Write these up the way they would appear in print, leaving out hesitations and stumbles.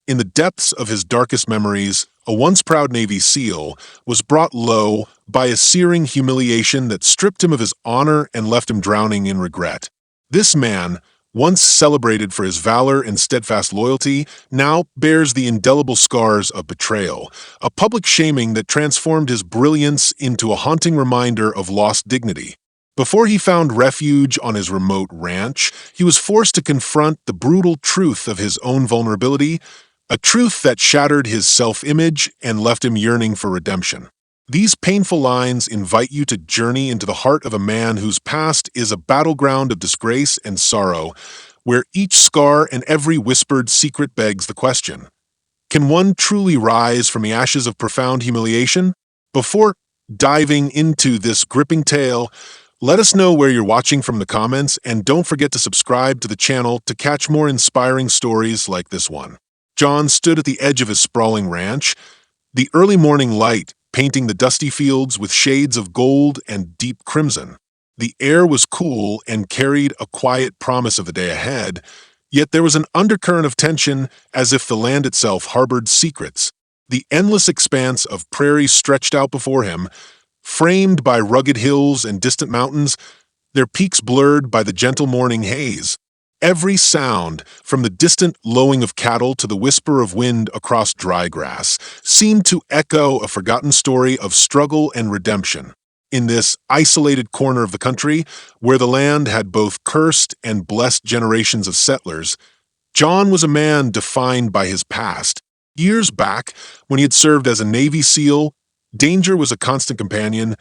In the depths of his darkest memories, a once proud Navy SEAL was brought low by a searing humiliation that stripped him of his honor and left him drowning in regret. This man, once celebrated for his valor and steadfast loyalty, now bears the indelible scars of betrayal, a public shaming that transformed his brilliance into a haunting reminder of lost dignity. Before he found refuge on his remote ranch, he was forced to confront the brutal truth of his own vulnerability, a truth that shattered his self-image and left him yearning for redemption. These painful lines invite you to journey into the heart of a man whose past is a battleground of disgrace and sorrow, where each scar and every whispered secret begs the question: can one truly rise from the ashes of profound humiliation? Before diving into this gripping tale, let us know where you're watching from the comments, and don't forget to subscribe to the channel to catch more inspiring stories like this one. John stood at the edge of his sprawling ranch, the early morning light painting the dusty fields with shades of gold and deep crimson. The air was cool and carried a quiet promise of the day ahead, yet there was an undercurrent of tension, as if the land itself harbored secrets. The endless expanse of prairie stretched out before him, framed by rugged hills and distant mountains, their peaks blurred by the gentle morning haze. Every sound, from the distant lowing of cattle to the whisper of wind across dry grass, seemed to echo a forgotten story of struggle and redemption. In this isolated corner of the country, where the land had both cursed and blessed generations of settlers, John was a man defined by his past. Years back, when he had served as a Navy SEAL, danger was a constant companion,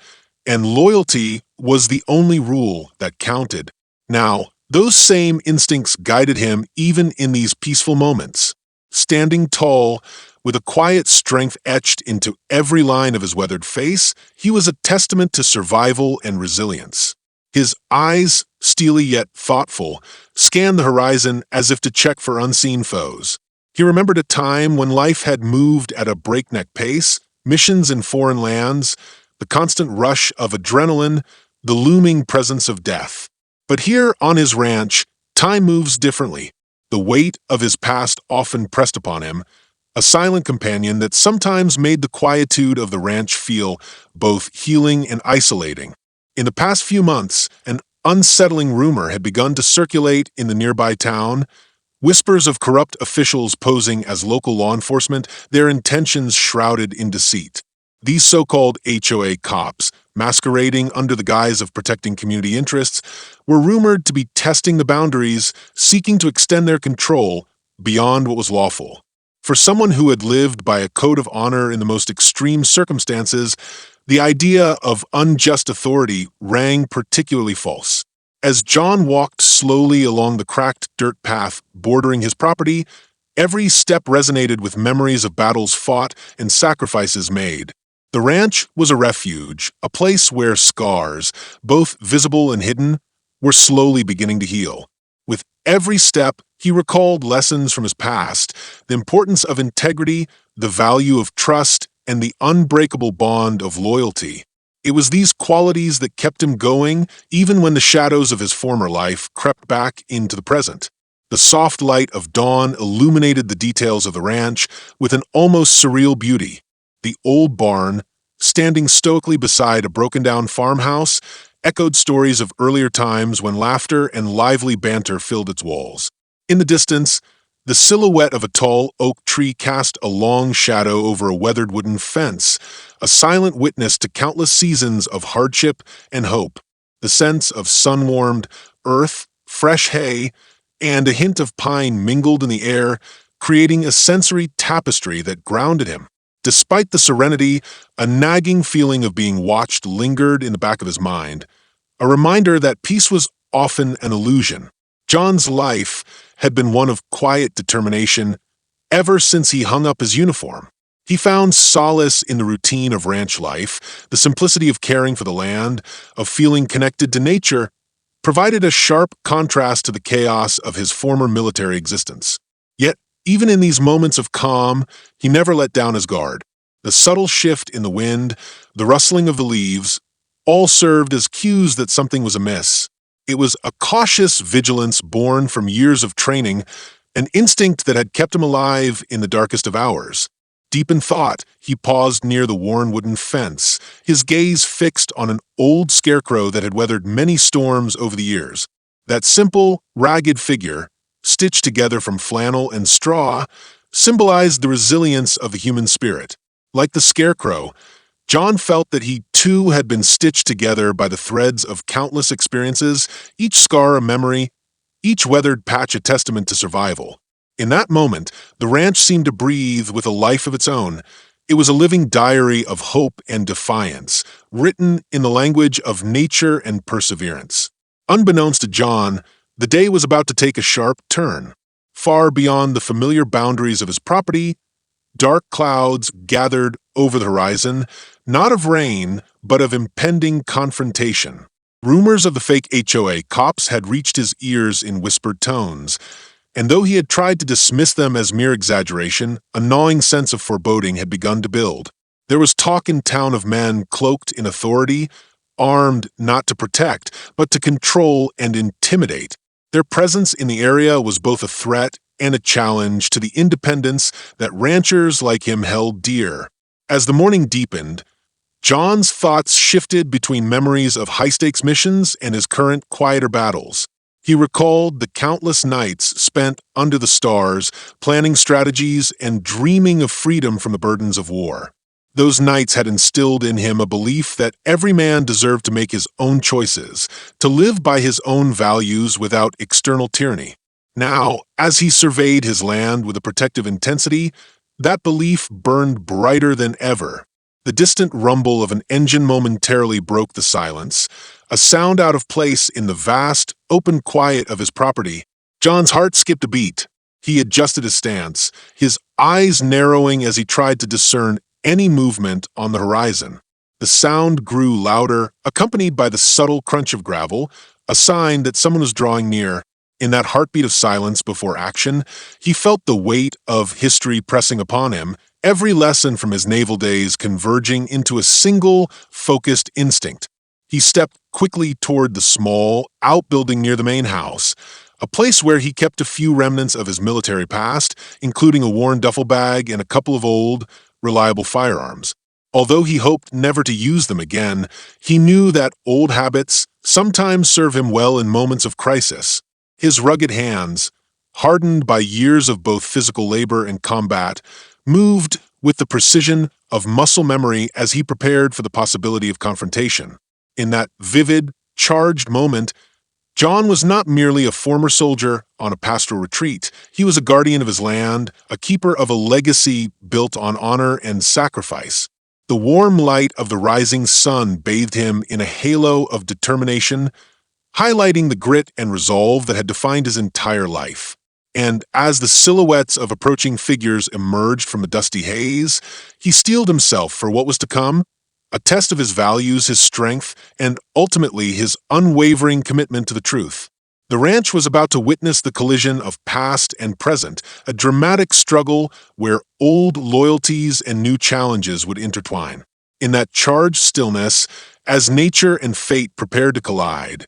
and loyalty was the only rule that counted. Now, those same instincts guided him even in these peaceful moments. Standing tall, with a quiet strength etched into every line of his weathered face, he was a testament to survival and resilience. His eyes, steely yet thoughtful, scanned the horizon as if to check for unseen foes. He remembered a time when life had moved at a breakneck pace, missions in foreign lands, the constant rush of adrenaline, the looming presence of death. But here on his ranch, time moves differently. The weight of his past often pressed upon him, a silent companion that sometimes made the quietude of the ranch feel both healing and isolating. In the past few months, an unsettling rumor had begun to circulate in the nearby town, whispers of corrupt officials posing as local law enforcement, their intentions shrouded in deceit. These so-called HOA cops, masquerading under the guise of protecting community interests, were rumored to be testing the boundaries, seeking to extend their control beyond what was lawful. For someone who had lived by a code of honor in the most extreme circumstances, the idea of unjust authority rang particularly false. As John walked slowly along the cracked dirt path bordering his property, every step resonated with memories of battles fought and sacrifices made. The ranch was a refuge, a place where scars, both visible and hidden, were slowly beginning to heal. With every step, he recalled lessons from his past, the importance of integrity, the value of trust, and the unbreakable bond of loyalty. It was these qualities that kept him going, even when the shadows of his former life crept back into the present. The soft light of dawn illuminated the details of the ranch with an almost surreal beauty. The old barn, standing stoically beside a broken-down farmhouse, echoed stories of earlier times when laughter and lively banter filled its walls. In the distance, the silhouette of a tall oak tree cast a long shadow over a weathered wooden fence, a silent witness to countless seasons of hardship and hope. The sense of sun-warmed earth, fresh hay, and a hint of pine mingled in the air, creating a sensory tapestry that grounded him. Despite the serenity, a nagging feeling of being watched lingered in the back of his mind, a reminder that peace was often an illusion. John's life had been one of quiet determination ever since he hung up his uniform. He found solace in the routine of ranch life, the simplicity of caring for the land, of feeling connected to nature, provided a sharp contrast to the chaos of his former military existence. Yet, even in these moments of calm, he never let down his guard. The subtle shift in the wind, the rustling of the leaves, all served as cues that something was amiss. It was a cautious vigilance born from years of training, an instinct that had kept him alive in the darkest of hours. Deep in thought, he paused near the worn wooden fence, his gaze fixed on an old scarecrow that had weathered many storms over the years. That simple, ragged figure, stitched together from flannel and straw, symbolized the resilience of the human spirit. Like the scarecrow, John felt that he too had been stitched together by the threads of countless experiences, each scar a memory, each weathered patch a testament to survival. In that moment, the ranch seemed to breathe with a life of its own. It was a living diary of hope and defiance, written in the language of nature and perseverance. Unbeknownst to John, the day was about to take a sharp turn. Far beyond the familiar boundaries of his property, dark clouds gathered over the horizon, not of rain, but of impending confrontation. Rumors of the fake HOA cops had reached his ears in whispered tones, and though he had tried to dismiss them as mere exaggeration, a gnawing sense of foreboding had begun to build. There was talk in town of men cloaked in authority, armed not to protect, but to control and intimidate. Their presence in the area was both a threat and a challenge to the independence that ranchers like him held dear. As the morning deepened, John's thoughts shifted between memories of high-stakes missions and his current quieter battles. He recalled the countless nights spent under the stars, planning strategies and dreaming of freedom from the burdens of war. Those nights had instilled in him a belief that every man deserved to make his own choices, to live by his own values without external tyranny. Now, as he surveyed his land with a protective intensity, that belief burned brighter than ever. The distant rumble of an engine momentarily broke the silence, a sound out of place in the vast, open quiet of his property. John's heart skipped a beat. He adjusted his stance, his eyes narrowing as he tried to discern any movement on the horizon. The sound grew louder, accompanied by the subtle crunch of gravel, a sign that someone was drawing near. In that heartbeat of silence before action, he felt the weight of history pressing upon him, every lesson from his naval days converging into a single, focused instinct. He stepped quickly toward the small outbuilding near the main house, a place where he kept a few remnants of his military past, including a worn duffel bag and a couple of old, reliable firearms. Although he hoped never to use them again, he knew that old habits sometimes serve him well in moments of crisis. His rugged hands, hardened by years of both physical labor and combat, moved with the precision of muscle memory as he prepared for the possibility of confrontation. In that vivid, charged moment, John was not merely a former soldier on a pastoral retreat. He was a guardian of his land, a keeper of a legacy built on honor and sacrifice. The warm light of the rising sun bathed him in a halo of determination, highlighting the grit and resolve that had defined his entire life. And as the silhouettes of approaching figures emerged from the dusty haze, he steeled himself for what was to come, a test of his values, his strength, and ultimately his unwavering commitment to the truth. The ranch was about to witness the collision of past and present, a dramatic struggle where old loyalties and new challenges would intertwine. In that charged stillness, as nature and fate prepared to collide,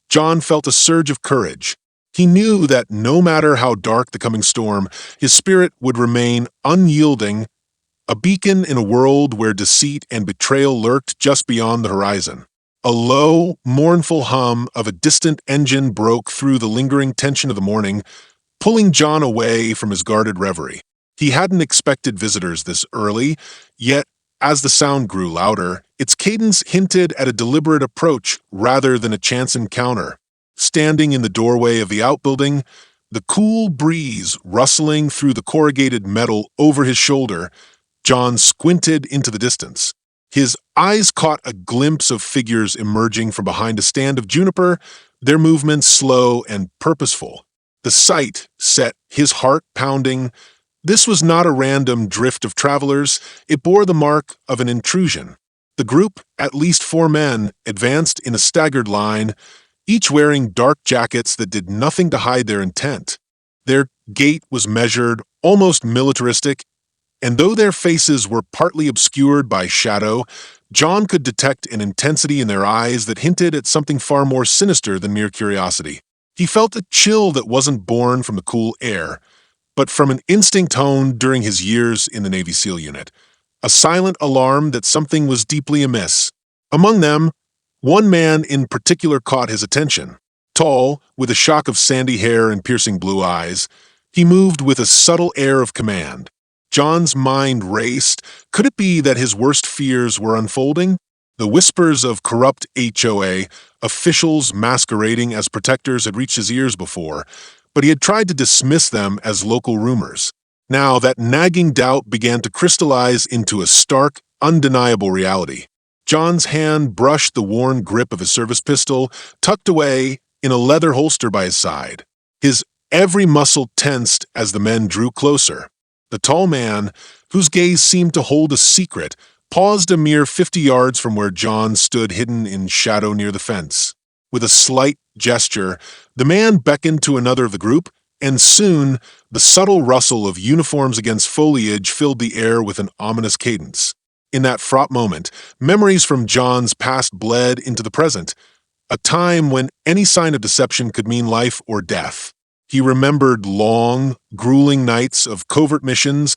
John felt a surge of courage. He knew that no matter how dark the coming storm, his spirit would remain unyielding, a beacon in a world where deceit and betrayal lurked just beyond the horizon. A low, mournful hum of a distant engine broke through the lingering tension of the morning, pulling John away from his guarded reverie. He hadn't expected visitors this early, yet as the sound grew louder, its cadence hinted at a deliberate approach rather than a chance encounter. Standing in the doorway of the outbuilding, the cool breeze rustling through the corrugated metal over his shoulder, John squinted into the distance. His eyes caught a glimpse of figures emerging from behind a stand of juniper, their movements slow and purposeful. The sight set his heart pounding. This was not a random drift of travelers, it bore the mark of an intrusion. The group, at least 4 men, advanced in a staggered line, each wearing dark jackets that did nothing to hide their intent. Their gait was measured, almost militaristic, and though their faces were partly obscured by shadow, John could detect an intensity in their eyes that hinted at something far more sinister than mere curiosity. He felt a chill that wasn't born from the cool air. but from an instinct honed during his years in the Navy SEAL unit, a silent alarm that something was deeply amiss. Among them, one man in particular caught his attention. Tall, with a shock of sandy hair and piercing blue eyes, he moved with a subtle air of command. John's mind raced. Could it be that his worst fears were unfolding? The whispers of corrupt HOA, officials masquerading as protectors, had reached his ears before, but he had tried to dismiss them as local rumors. Now that nagging doubt began to crystallize into a stark, undeniable reality. John's hand brushed the worn grip of his service pistol, tucked away in a leather holster by his side. His every muscle tensed as the men drew closer. The tall man, whose gaze seemed to hold a secret, paused a mere 50 yards from where John stood hidden in shadow near the fence. With a slight gesture, the man beckoned to another of the group, and soon the subtle rustle of uniforms against foliage filled the air with an ominous cadence. In that fraught moment, memories from John's past bled into the present, a time when any sign of deception could mean life or death. He remembered long, grueling nights of covert missions,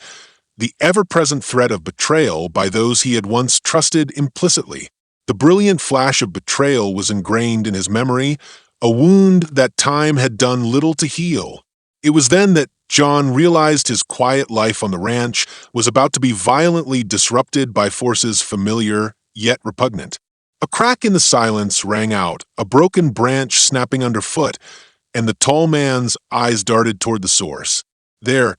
the ever-present threat of betrayal by those he had once trusted implicitly. The brilliant flash of betrayal was ingrained in his memory, a wound that time had done little to heal. It was then that John realized his quiet life on the ranch was about to be violently disrupted by forces familiar yet repugnant. A crack in the silence rang out, a broken branch snapping underfoot, and the tall man's eyes darted toward the source. There,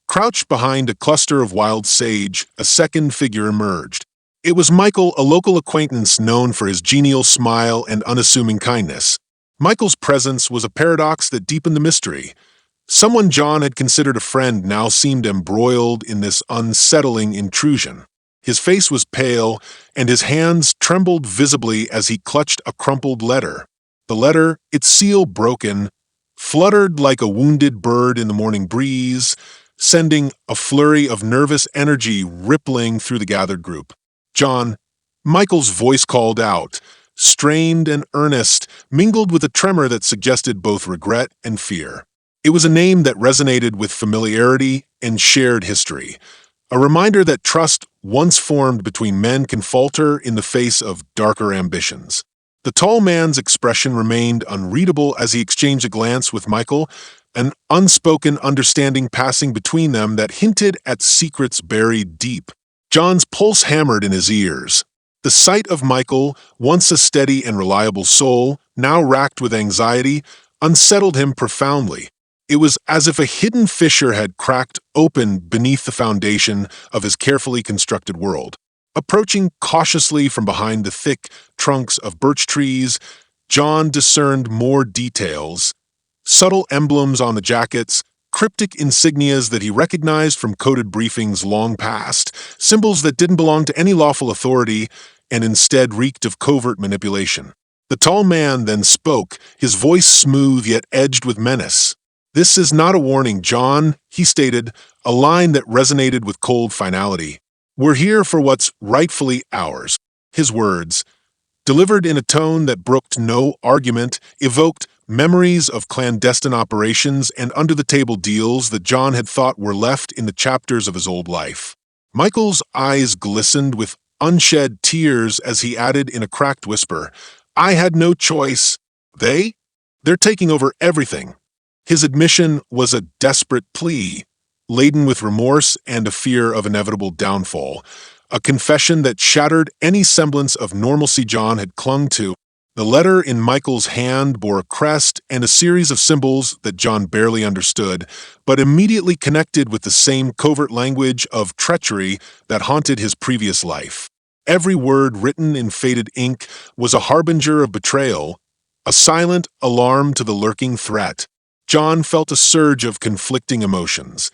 crouched behind a cluster of wild sage, a second figure emerged. It was Michael, a local acquaintance known for his genial smile and unassuming kindness. Michael's presence was a paradox that deepened the mystery. Someone John had considered a friend now seemed embroiled in this unsettling intrusion. His face was pale, and his hands trembled visibly as he clutched a crumpled letter. The letter, its seal broken, fluttered like a wounded bird in the morning breeze, sending a flurry of nervous energy rippling through the gathered group. "John," Michael's voice called out, strained and earnest, mingled with a tremor that suggested both regret and fear. It was a name that resonated with familiarity and shared history, a reminder that trust once formed between men can falter in the face of darker ambitions. The tall man's expression remained unreadable as he exchanged a glance with Michael, an unspoken understanding passing between them that hinted at secrets buried deep. John's pulse hammered in his ears. The sight of Michael, once a steady and reliable soul, now racked with anxiety, unsettled him profoundly. It was as if a hidden fissure had cracked open beneath the foundation of his carefully constructed world. Approaching cautiously from behind the thick trunks of birch trees, John discerned more details, subtle emblems on the jackets, cryptic insignias that he recognized from coded briefings long past, symbols that didn't belong to any lawful authority and instead reeked of covert manipulation. The tall man then spoke, his voice smooth yet edged with menace. "This is not a warning, John," he stated, a line that resonated with cold finality. "We're here for what's rightfully ours." His words, delivered in a tone that brooked no argument, evoked memories of clandestine operations and under-the-table deals that John had thought were left in the chapters of his old life. Michael's eyes glistened with unshed tears as he added in a cracked whisper, "I had no choice. They're taking over everything." His admission was a desperate plea, laden with remorse and a fear of inevitable downfall, a confession that shattered any semblance of normalcy John had clung to. The letter in Michael's hand bore a crest and a series of symbols that John barely understood, but immediately connected with the same covert language of treachery that haunted his previous life. Every word written in faded ink was a harbinger of betrayal, a silent alarm to the lurking threat. John felt a surge of conflicting emotions.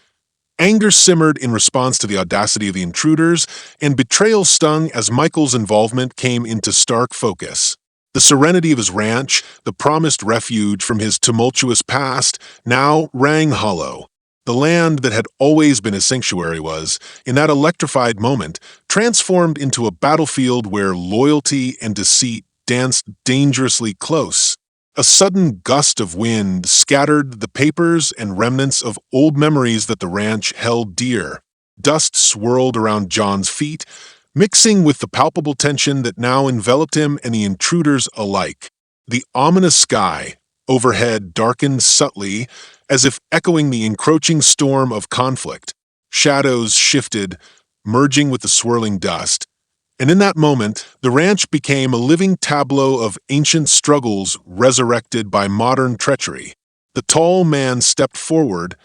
Anger simmered in response to the audacity of the intruders, and betrayal stung as Michael's involvement came into stark focus. The serenity of his ranch, the promised refuge from his tumultuous past, now rang hollow. The land that had always been his sanctuary was, in that electrified moment, transformed into a battlefield where loyalty and deceit danced dangerously close. A sudden gust of wind scattered the papers and remnants of old memories that the ranch held dear. Dust swirled around John's feet, mixing with the palpable tension that now enveloped him and the intruders alike. The ominous sky overhead darkened subtly, as if echoing the encroaching storm of conflict. Shadows shifted, merging with the swirling dust, and in that moment, the ranch became a living tableau of ancient struggles resurrected by modern treachery. The tall man stepped forward,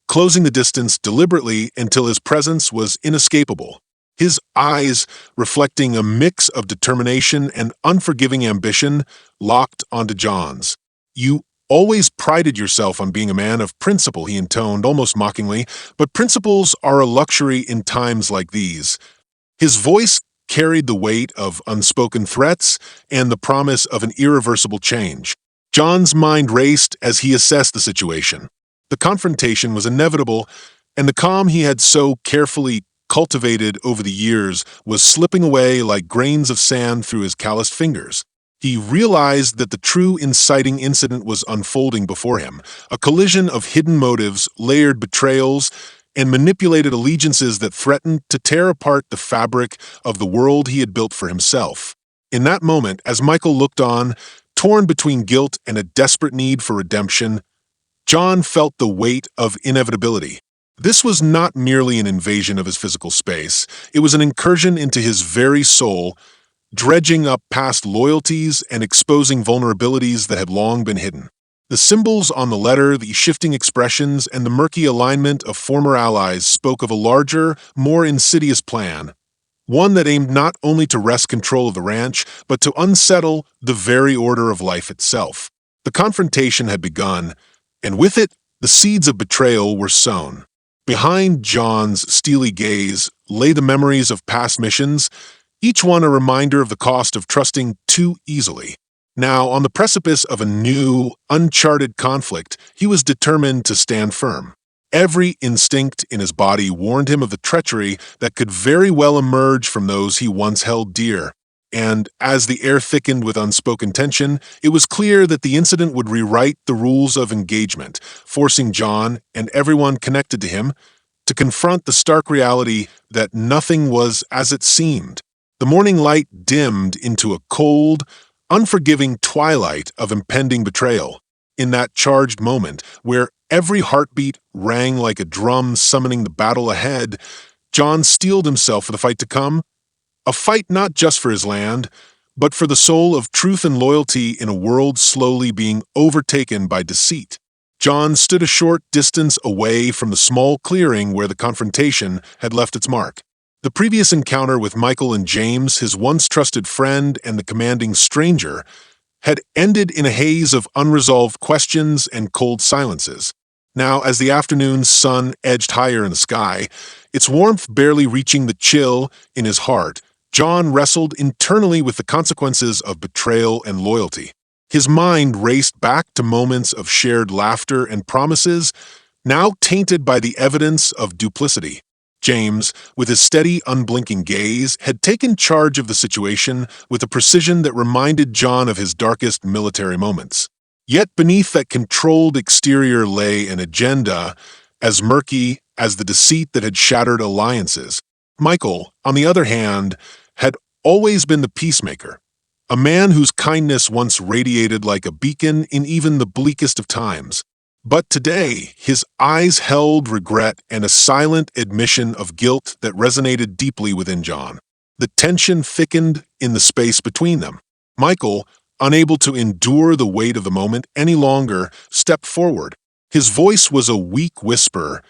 closing the distance deliberately until his presence was inescapable. His eyes, reflecting a mix of determination and unforgiving ambition, locked onto John's. "You always prided yourself on being a man of principle," he intoned almost mockingly, "but principles are a luxury in times like these." His voice carried the weight of unspoken threats and the promise of an irreversible change. John's mind raced as he assessed the situation. The confrontation was inevitable, and the calm he had so carefully cultivated over the years was slipping away like grains of sand through his calloused fingers. He realized that the true inciting incident was unfolding before him, a collision of hidden motives, layered betrayals, and manipulated allegiances that threatened to tear apart the fabric of the world he had built for himself. In that moment, as Michael looked on, torn between guilt and a desperate need for redemption, John felt the weight of inevitability. This was not merely an invasion of his physical space, it was an incursion into his very soul, dredging up past loyalties and exposing vulnerabilities that had long been hidden. The symbols on the letter, the shifting expressions, and the murky alignment of former allies spoke of a larger, more insidious plan, one that aimed not only to wrest control of the ranch, but to unsettle the very order of life itself. The confrontation had begun, and with it, the seeds of betrayal were sown. Behind John's steely gaze lay the memories of past missions, each one a reminder of the cost of trusting too easily. Now, on the precipice of a new, uncharted conflict, he was determined to stand firm. Every instinct in his body warned him of the treachery that could very well emerge from those he once held dear. And as the air thickened with unspoken tension, it was clear that the incident would rewrite the rules of engagement, forcing John and everyone connected to him to confront the stark reality that nothing was as it seemed. The morning light dimmed into a cold, unforgiving twilight of impending betrayal. In that charged moment, where every heartbeat rang like a drum summoning the battle ahead, John steeled himself for the fight to come. A fight not just for his land, but for the soul of truth and loyalty in a world slowly being overtaken by deceit. John stood a short distance away from the small clearing where the confrontation had left its mark. The previous encounter with Michael and James, his once trusted friend and the commanding stranger, had ended in a haze of unresolved questions and cold silences. Now, as the afternoon sun edged higher in the sky, its warmth barely reaching the chill in his heart, John wrestled internally with the consequences of betrayal and loyalty. His mind raced back to moments of shared laughter and promises, now tainted by the evidence of duplicity. James, with his steady, unblinking gaze, had taken charge of the situation with a precision that reminded John of his darkest military moments. Yet beneath that controlled exterior lay an agenda as murky as the deceit that had shattered alliances. Michael, on the other hand, had always been the peacemaker, a man whose kindness once radiated like a beacon in even the bleakest of times. But today, his eyes held regret and a silent admission of guilt that resonated deeply within John. The tension thickened in the space between them. Michael, unable to endure the weight of the moment any longer, stepped forward. His voice was a weak whisper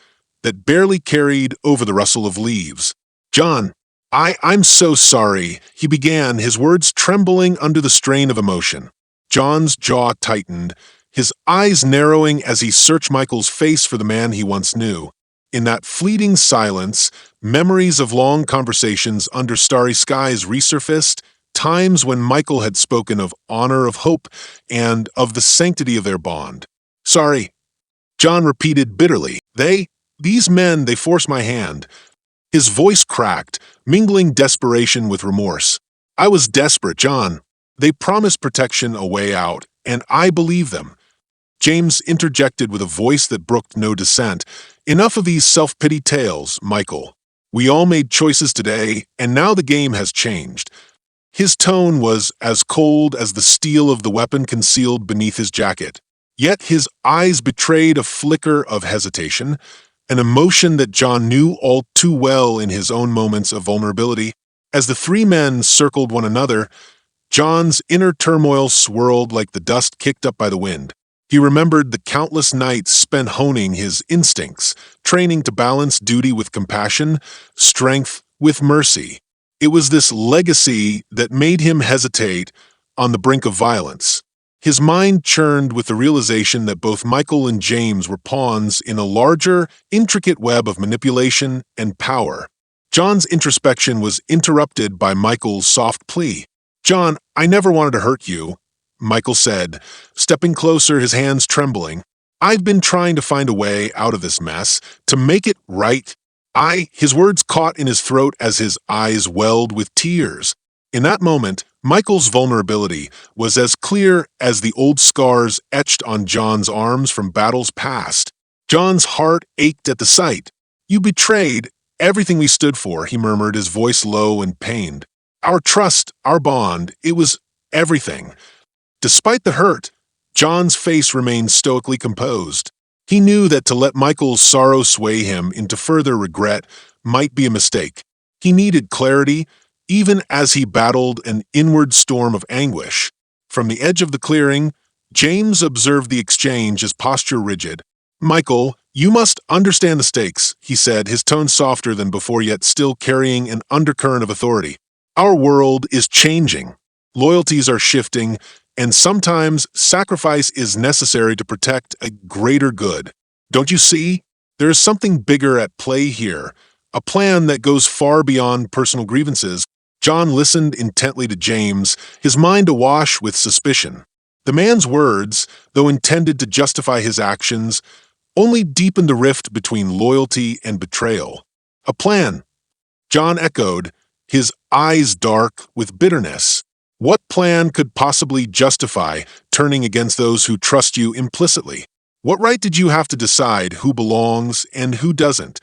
that barely carried over the rustle of leaves. "John, I'm so sorry," he began, his words trembling under the strain of emotion. John's jaw tightened, his eyes narrowing as he searched Michael's face for the man he once knew. In that fleeting silence, memories of long conversations under starry skies resurfaced, times when Michael had spoken of honor, of hope, and of the sanctity of their bond. "Sorry," John repeated bitterly. These men, they forced my hand." His voice cracked, mingling desperation with remorse. "I was desperate, John. They promised protection, a way out, and I believe them." James interjected with a voice that brooked no dissent. "Enough of these self-pity tales, Michael. We all made choices today, and now the game has changed." His tone was as cold as the steel of the weapon concealed beneath his jacket. Yet his eyes betrayed a flicker of hesitation, an emotion that John knew all too well in his own moments of vulnerability. As the three men circled one another, John's inner turmoil swirled like the dust kicked up by the wind. He remembered the countless nights spent honing his instincts, training to balance duty with compassion, strength with mercy. It was this legacy that made him hesitate on the brink of violence. His mind churned with the realization that both Michael and James were pawns in a larger, intricate web of manipulation and power. John's introspection was interrupted by Michael's soft plea. "John, I never wanted to hurt you," Michael said, stepping closer, his hands trembling. "I've been trying to find a way out of this mess, to make it right." His words caught in his throat as his eyes welled with tears. In that moment, Michael's vulnerability was as clear as the old scars etched on John's arms from battles past. John's heart ached at the sight. "You betrayed everything we stood for," he murmured, his voice low and pained. "Our trust, our bond, it was everything." Despite the hurt, John's face remained stoically composed. He knew that to let Michael's sorrow sway him into further regret might be a mistake. He needed clarity, even as he battled an inward storm of anguish. From the edge of the clearing, James observed the exchange, his posture rigid. "Michael, you must understand the stakes," he said, his tone softer than before yet still carrying an undercurrent of authority. "Our world is changing. Loyalties are shifting, and sometimes sacrifice is necessary to protect a greater good. Don't you see? There is something bigger at play here, a plan that goes far beyond personal grievances." John listened intently to James, his mind awash with suspicion. The man's words, though intended to justify his actions, only deepened the rift between loyalty and betrayal. "A plan," John echoed, his eyes dark with bitterness. "What plan could possibly justify turning against those who trust you implicitly? What right did you have to decide who belongs and who doesn't?"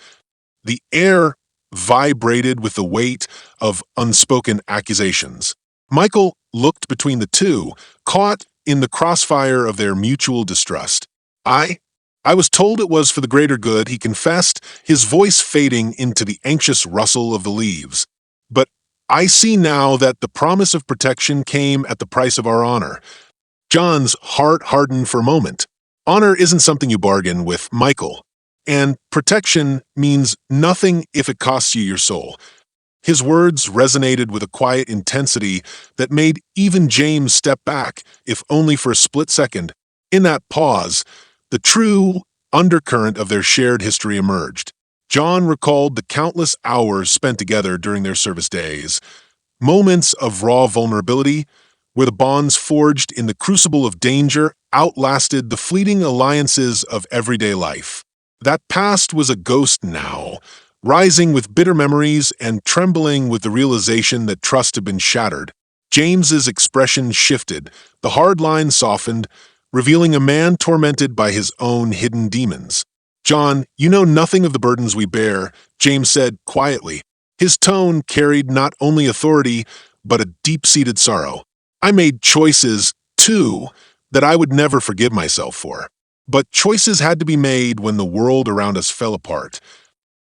The air vibrated with the weight of unspoken accusations. Michael looked between the two, caught in the crossfire of their mutual distrust. I was told it was for the greater good," he confessed, his voice fading into the anxious rustle of the leaves. "But I see now that the promise of protection came at the price of our honor." John's heart hardened for a moment. Honor isn't something you bargain with, Michael. And protection means nothing if it costs you your soul. His words resonated with a quiet intensity that made even James step back, if only for a split second. In that pause, the true undercurrent of their shared history emerged. John recalled the countless hours spent together during their service days, moments of raw vulnerability, where the bonds forged in the crucible of danger outlasted the fleeting alliances of everyday life. That past was a ghost now, rising with bitter memories and trembling with the realization that trust had been shattered. James's expression shifted, the hard lines softened, revealing a man tormented by his own hidden demons. "John, you know nothing of the burdens we bear," James said quietly. His tone carried not only authority, but a deep-seated sorrow. "I made choices, too, that I would never forgive myself for. But choices had to be made when the world around us fell apart."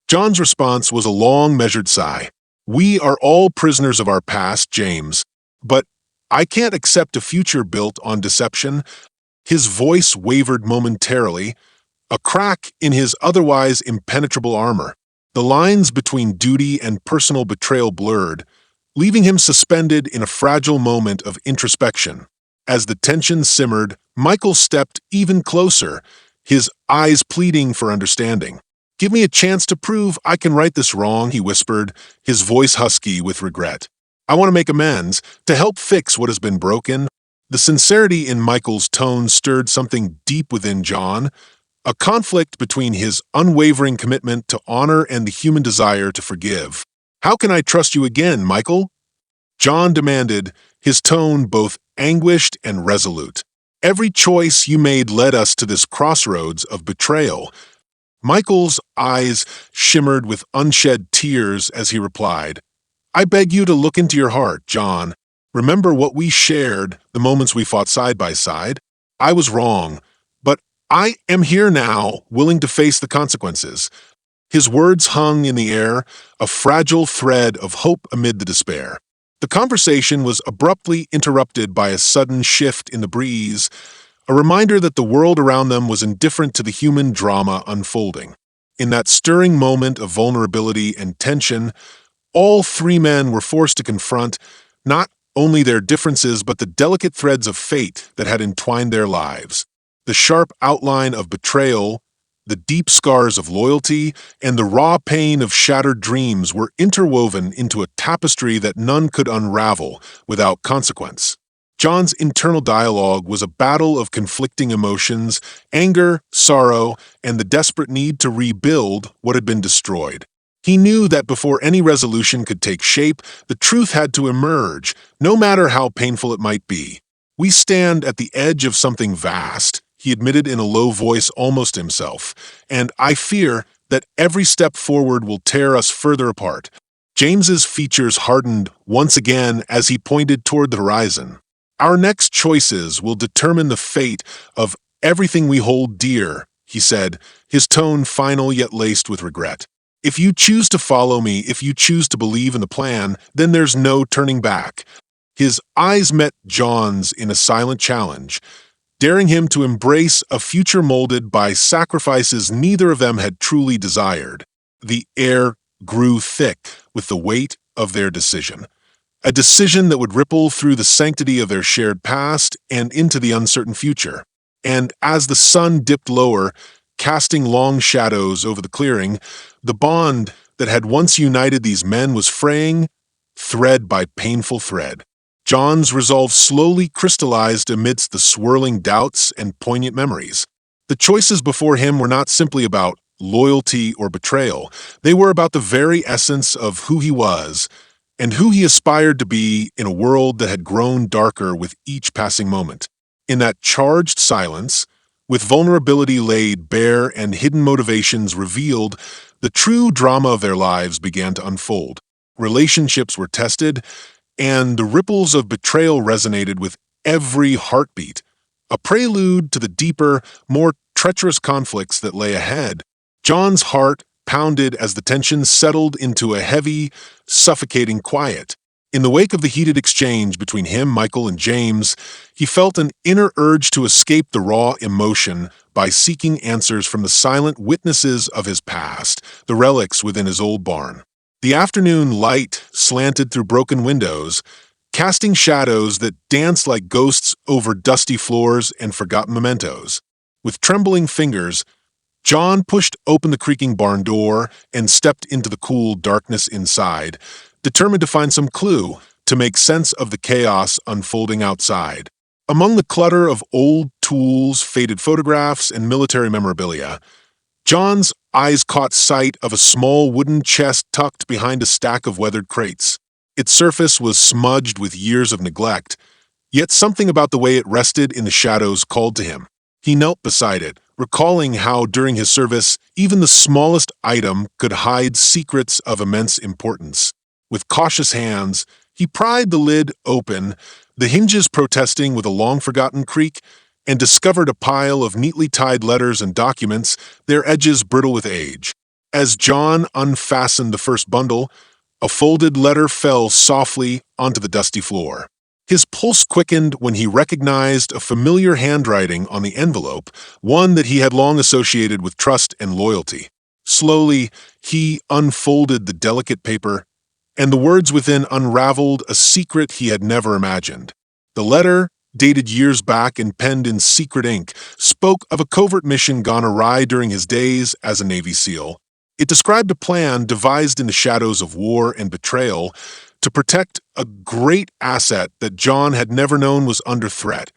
John's response was a long, measured sigh. "We are all prisoners of our past, James, but I can't accept a future built on deception." His voice wavered momentarily, a crack in his otherwise impenetrable armor. The lines between duty and personal betrayal blurred, leaving him suspended in a fragile moment of introspection. As the tension simmered, Michael stepped even closer, his eyes pleading for understanding. "Give me a chance to prove I can right this wrong," he whispered, his voice husky with regret. "I want to make amends, to help fix what has been broken." The sincerity in Michael's tone stirred something deep within John, a conflict between his unwavering commitment to honor and the human desire to forgive. "How can I trust you again, Michael?" John demanded, his tone both anguished and resolute. Every choice you made led us to this crossroads of betrayal." Michael's eyes shimmered with unshed tears as he replied, "I beg you to look into your heart, John. Remember what we shared, the moments we fought side by side. I was wrong, but I am here now, willing to face the consequences." His words hung in the air, a fragile thread of hope amid the despair. The conversation was abruptly interrupted by a sudden shift in the breeze, a reminder that the world around them was indifferent to the human drama unfolding. In that stirring moment of vulnerability and tension, all three men were forced to confront not only their differences but the delicate threads of fate that had entwined their lives. The sharp outline of betrayal, the deep scars of loyalty, and the raw pain of shattered dreams were interwoven into a tapestry that none could unravel without consequence. John's internal dialogue was a battle of conflicting emotions, anger, sorrow, and the desperate need to rebuild what had been destroyed. He knew that before any resolution could take shape, the truth had to emerge, no matter how painful it might be. "We stand at the edge of something vast," he admitted in a low voice almost to himself, "and I fear that every step forward will tear us further apart." James's features hardened once again as he pointed toward the horizon. "Our next choices will determine the fate of everything we hold dear," he said, his tone final yet laced with regret. "If you choose to follow me, if you choose to believe in the plan, then there's no turning back." His eyes met John's in a silent challenge, daring him to embrace a future molded by sacrifices neither of them had truly desired. The air grew thick with the weight of their decision. A decision that would ripple through the sanctity of their shared past and into the uncertain future. And as the sun dipped lower, casting long shadows over the clearing, the bond that had once united these men was fraying, thread by painful thread. John's resolve slowly crystallized amidst the swirling doubts and poignant memories. The choices before him were not simply about loyalty or betrayal. They were about the very essence of who he was, and who he aspired to be in a world that had grown darker with each passing moment. In that charged silence, with vulnerability laid bare and hidden motivations revealed, the true drama of their lives began to unfold. Relationships were tested, and the ripples of betrayal resonated with every heartbeat, a prelude to the deeper, more treacherous conflicts that lay ahead. John's heart pounded as the tension settled into a heavy, suffocating quiet. In the wake of the heated exchange between him, Michael, and James, he felt an inner urge to escape the raw emotion by seeking answers from the silent witnesses of his past, the relics within his old barn. The afternoon light slanted through broken windows, casting shadows that danced like ghosts over dusty floors and forgotten mementos. With trembling fingers, John pushed open the creaking barn door and stepped into the cool darkness inside, determined to find some clue to make sense of the chaos unfolding outside. Among the clutter of old tools, faded photographs, and military memorabilia, John's eyes caught sight of a small wooden chest tucked behind a stack of weathered crates. Its surface was smudged with years of neglect, yet something about the way it rested in the shadows called to him. He knelt beside it, recalling how during his service, even the smallest item could hide secrets of immense importance. With cautious hands, he pried the lid open, the hinges protesting with a long-forgotten creak, and discovered a pile of neatly tied letters and documents, their edges brittle with age. As John unfastened the first bundle, a folded letter fell softly onto the dusty floor. His pulse quickened when he recognized a familiar handwriting on the envelope, one that he had long associated with trust and loyalty. Slowly, he unfolded the delicate paper, and the words within unraveled a secret he had never imagined. The letter, dated years back and penned in secret ink, spoke of a covert mission gone awry during his days as a Navy SEAL. It described a plan devised in the shadows of war and betrayal to protect a great asset that John had never known was under threat.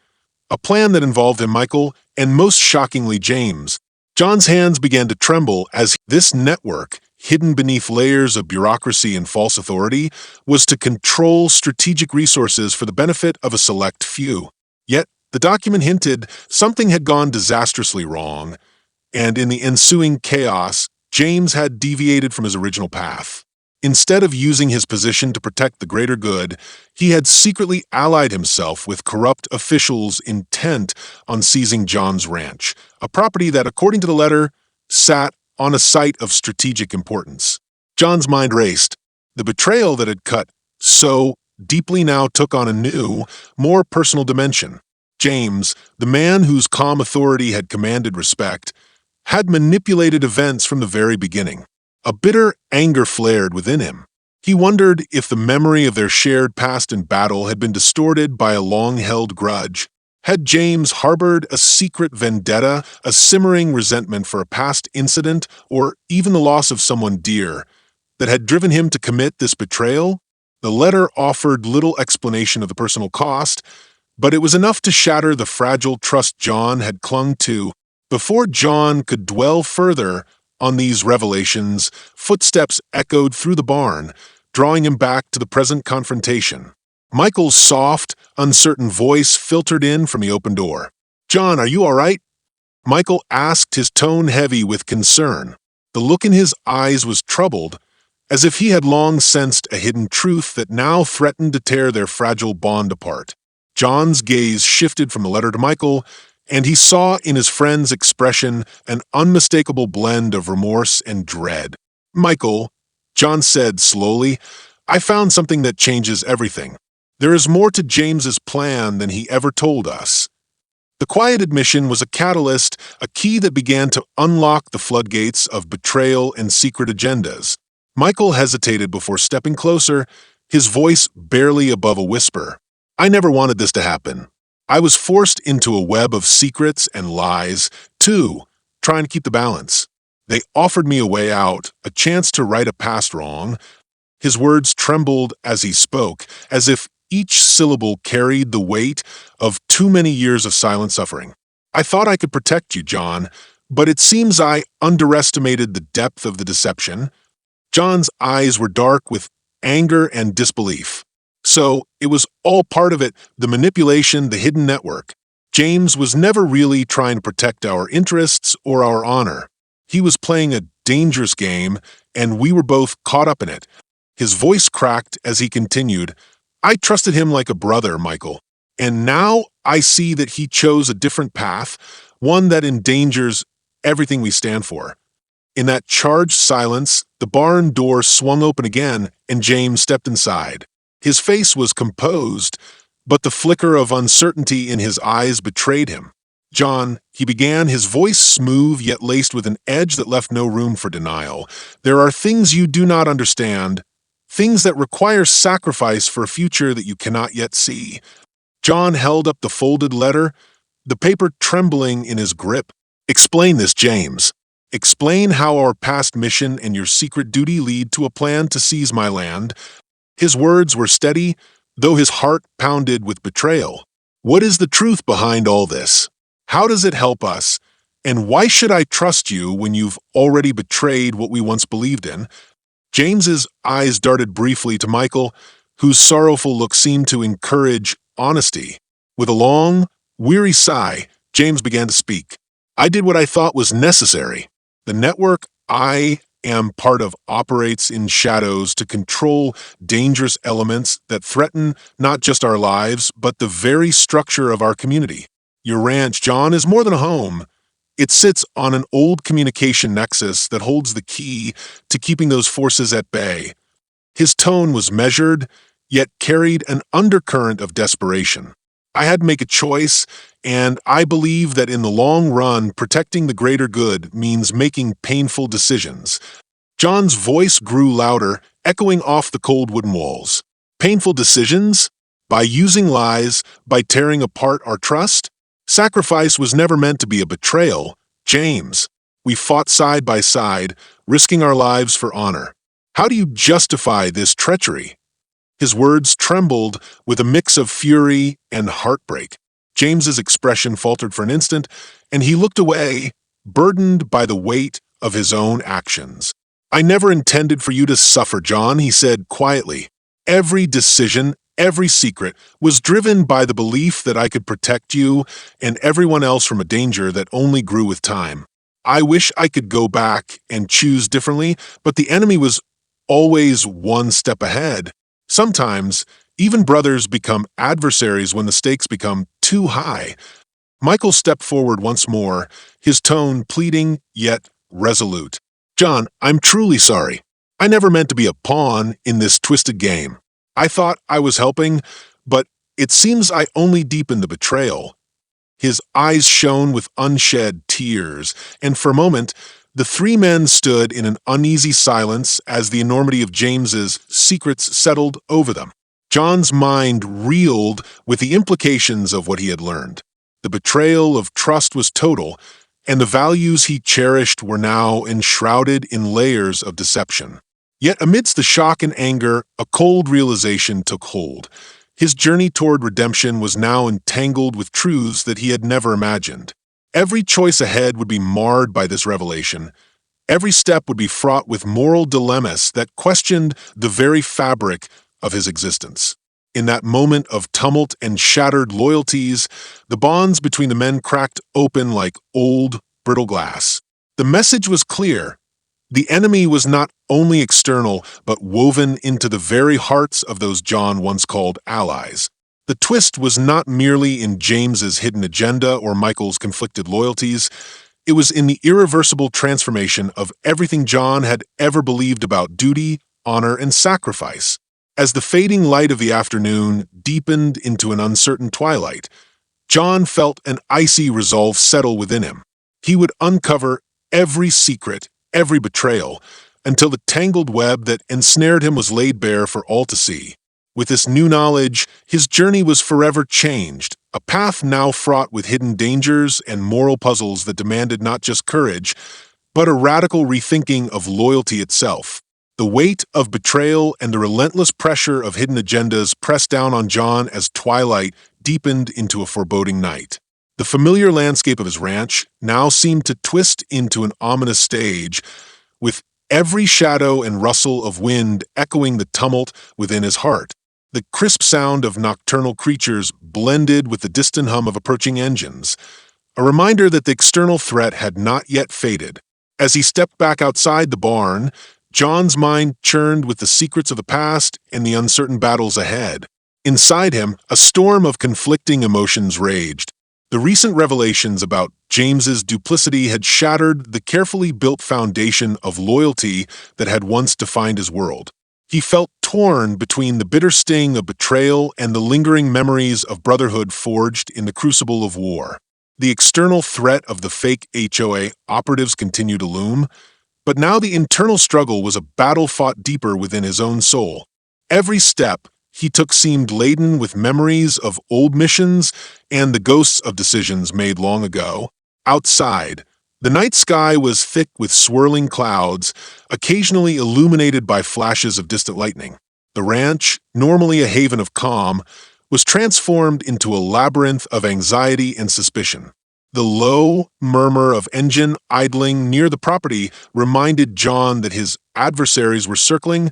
A plan that involved him, Michael, and most shockingly, James. John's hands began to tremble as this network, hidden beneath layers of bureaucracy and false authority, was to control strategic resources for the benefit of a select few. Yet, The document hinted something had gone disastrously wrong, and in the ensuing chaos, James had deviated from his original path. Instead of using his position to protect the greater good, he had secretly allied himself with corrupt officials intent on seizing John's ranch, a property that, according to the letter, sat on a site of strategic importance. John's mind raced. The betrayal that had cut so deeply now took on a new, more personal dimension. James, the man whose calm authority had commanded respect, had manipulated events from the very beginning. A bitter anger flared within him. He wondered if the memory of their shared past in battle had been distorted by a long-held grudge. Had James harbored a secret vendetta, a simmering resentment for a past incident, or even the loss of someone dear, that had driven him to commit this betrayal? The letter offered little explanation of the personal cost, but it was enough to shatter the fragile trust John had clung to. Before John could dwell further on these revelations, footsteps echoed through the barn, drawing him back to the present confrontation. Michael's soft, uncertain voice filtered in from the open door. "John, are you all right?" Michael asked, his tone heavy with concern. The look in his eyes was troubled, as if he had long sensed a hidden truth that now threatened to tear their fragile bond apart. John's gaze shifted from the letter to Michael, and he saw in his friend's expression an unmistakable blend of remorse and dread. "Michael," John said slowly, "I found something that changes everything. There is more to James's plan than he ever told us." The quiet admission was a catalyst, a key that began to unlock the floodgates of betrayal and secret agendas. Michael hesitated before stepping closer, his voice barely above a whisper. "I never wanted this to happen. I was forced into a web of secrets and lies, too, trying to keep the balance. They offered me a way out, a chance to right a past wrong." His words trembled as he spoke, as if each syllable carried the weight of too many years of silent suffering. "I thought I could protect you, John, but it seems I underestimated the depth of the deception." John's eyes were dark with anger and disbelief. "So it was all part of it, the manipulation, the hidden network. James was never really trying to protect our interests or our honor. He was playing a dangerous game, and we were both caught up in it." His voice cracked as he continued, "I trusted him like a brother, Michael, and now I see that he chose a different path, one that endangers everything we stand for." In that charged silence, the barn door swung open again, and James stepped inside. His face was composed, but the flicker of uncertainty in his eyes betrayed him. "John," he began, his voice smooth yet laced with an edge that left no room for denial, "there are things you do not understand, things that require sacrifice for a future that you cannot yet see." John held up the folded letter, the paper trembling in his grip. "Explain this, James. Explain how our past mission and your secret duty lead to a plan to seize my land." His words were steady, though his heart pounded with betrayal. "What is the truth behind all this? How does it help us? And why should I trust you when you've already betrayed what we once believed in?" James's eyes darted briefly to Michael, whose sorrowful look seemed to encourage honesty. With a long, weary sigh, James began to speak. "I did what I thought was necessary. The network I am part of operates in shadows to control dangerous elements that threaten not just our lives, but the very structure of our community. Your ranch, John, is more than a home. It sits on an old communication nexus that holds the key to keeping those forces at bay." His tone was measured, yet carried an undercurrent of desperation. "I had to make a choice, and I believe that in the long run, protecting the greater good means making painful decisions." John's voice grew louder, echoing off the cold wooden walls. "Painful decisions? By using lies, by tearing apart our trust? Sacrifice was never meant to be a betrayal, James. We fought side by side, risking our lives for honor. How do you justify this treachery?" His words trembled with a mix of fury and heartbreak. James's expression faltered for an instant, and he looked away, burdened by the weight of his own actions. "I never intended for you to suffer, John," he said quietly. "Every decision, every secret, was driven by the belief that I could protect you and everyone else from a danger that only grew with time. I wish I could go back and choose differently, but the enemy was always one step ahead. Sometimes, even brothers become adversaries when the stakes become too high. Michael stepped forward once more, his tone pleading yet resolute. John, I'm truly sorry. I never meant to be a pawn in this twisted game. I thought I was helping, but it seems I only deepened the betrayal. His eyes shone with unshed tears, and for a moment, the three men stood in an uneasy silence as the enormity of James's secrets settled over them. John's mind reeled with the implications of what he had learned. The betrayal of trust was total, and the values he cherished were now enshrouded in layers of deception. Yet amidst the shock and anger, a cold realization took hold. His journey toward redemption was now entangled with truths that he had never imagined. Every choice ahead would be marred by this revelation. Every step would be fraught with moral dilemmas that questioned the very fabric of his existence. In that moment of tumult and shattered loyalties, the bonds between the men cracked open like old, brittle glass. The message was clear. The enemy was not only external, but woven into the very hearts of those John once called allies. The twist was not merely in James's hidden agenda or Michael's conflicted loyalties. It was in the irreversible transformation of everything John had ever believed about duty, honor, and sacrifice. As the fading light of the afternoon deepened into an uncertain twilight, John felt an icy resolve settle within him. He would uncover every secret, every betrayal, until the tangled web that ensnared him was laid bare for all to see. With this new knowledge, his journey was forever changed, a path now fraught with hidden dangers and moral puzzles that demanded not just courage, but a radical rethinking of loyalty itself. The weight of betrayal and the relentless pressure of hidden agendas pressed down on John as twilight deepened into a foreboding night. The familiar landscape of his ranch now seemed to twist into an ominous stage, with every shadow and rustle of wind echoing the tumult within his heart. The crisp sound of nocturnal creatures blended with the distant hum of approaching engines, a reminder that the external threat had not yet faded. As he stepped back outside the barn, John's mind churned with the secrets of the past and the uncertain battles ahead. Inside him, a storm of conflicting emotions raged. The recent revelations about James's duplicity had shattered the carefully built foundation of loyalty that had once defined his world. He felt torn between the bitter sting of betrayal and the lingering memories of brotherhood forged in the crucible of war. The external threat of the fake HOA operatives continued to loom, but now the internal struggle was a battle fought deeper within his own soul. Every step he took seemed laden with memories of old missions and the ghosts of decisions made long ago. Outside, the night sky was thick with swirling clouds, occasionally illuminated by flashes of distant lightning. The ranch, normally a haven of calm, was transformed into a labyrinth of anxiety and suspicion. The low murmur of engine idling near the property reminded John that his adversaries were circling,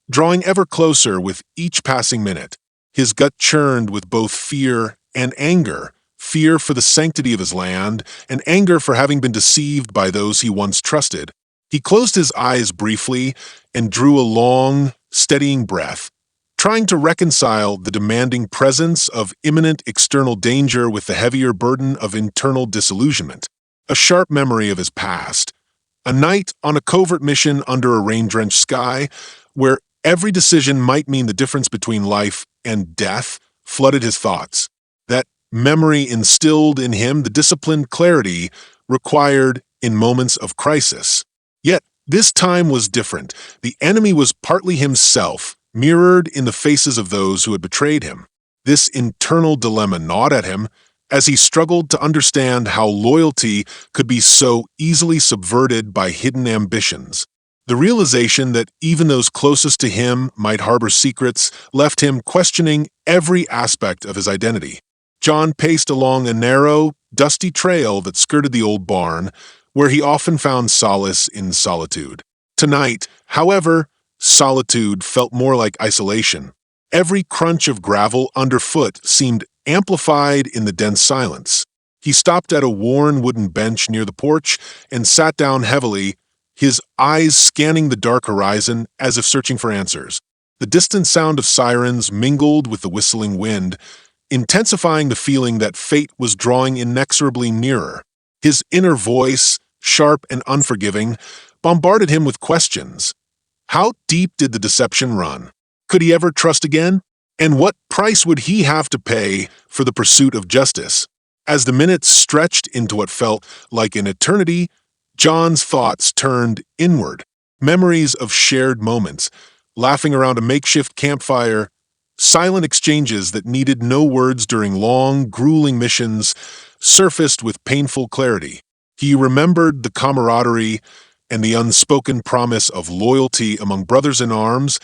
drawing ever closer with each passing minute. His gut churned with both fear and anger, fear for the sanctity of his land and anger for having been deceived by those he once trusted. He closed his eyes briefly and drew a long, steadying breath, trying to reconcile the demanding presence of imminent external danger with the heavier burden of internal disillusionment. A sharp memory of his past, a night on a covert mission under a rain-drenched sky, where every decision might mean the difference between life and death, flooded his thoughts. That memory instilled in him the disciplined clarity required in moments of crisis. Yet, this time was different. The enemy was partly himself, mirrored in the faces of those who had betrayed him. This internal dilemma gnawed at him as he struggled to understand how loyalty could be so easily subverted by hidden ambitions. The realization that even those closest to him might harbor secrets left him questioning every aspect of his identity. John paced along a narrow, dusty trail that skirted the old barn, where he often found solace in solitude. Tonight, however, solitude felt more like isolation. Every crunch of gravel underfoot seemed amplified in the dense silence. He stopped at a worn wooden bench near the porch and sat down heavily, his eyes scanning the dark horizon as if searching for answers. The distant sound of sirens mingled with the whistling wind, intensifying the feeling that fate was drawing inexorably nearer. His inner voice, sharp and unforgiving, bombarded him with questions. How deep did the deception run? Could he ever trust again? And what price would he have to pay for the pursuit of justice? As the minutes stretched into what felt like an eternity, John's thoughts turned inward. Memories of shared moments, laughing around a makeshift campfire, silent exchanges that needed no words during long, grueling missions surfaced with painful clarity. He remembered the camaraderie and the unspoken promise of loyalty among brothers in arms,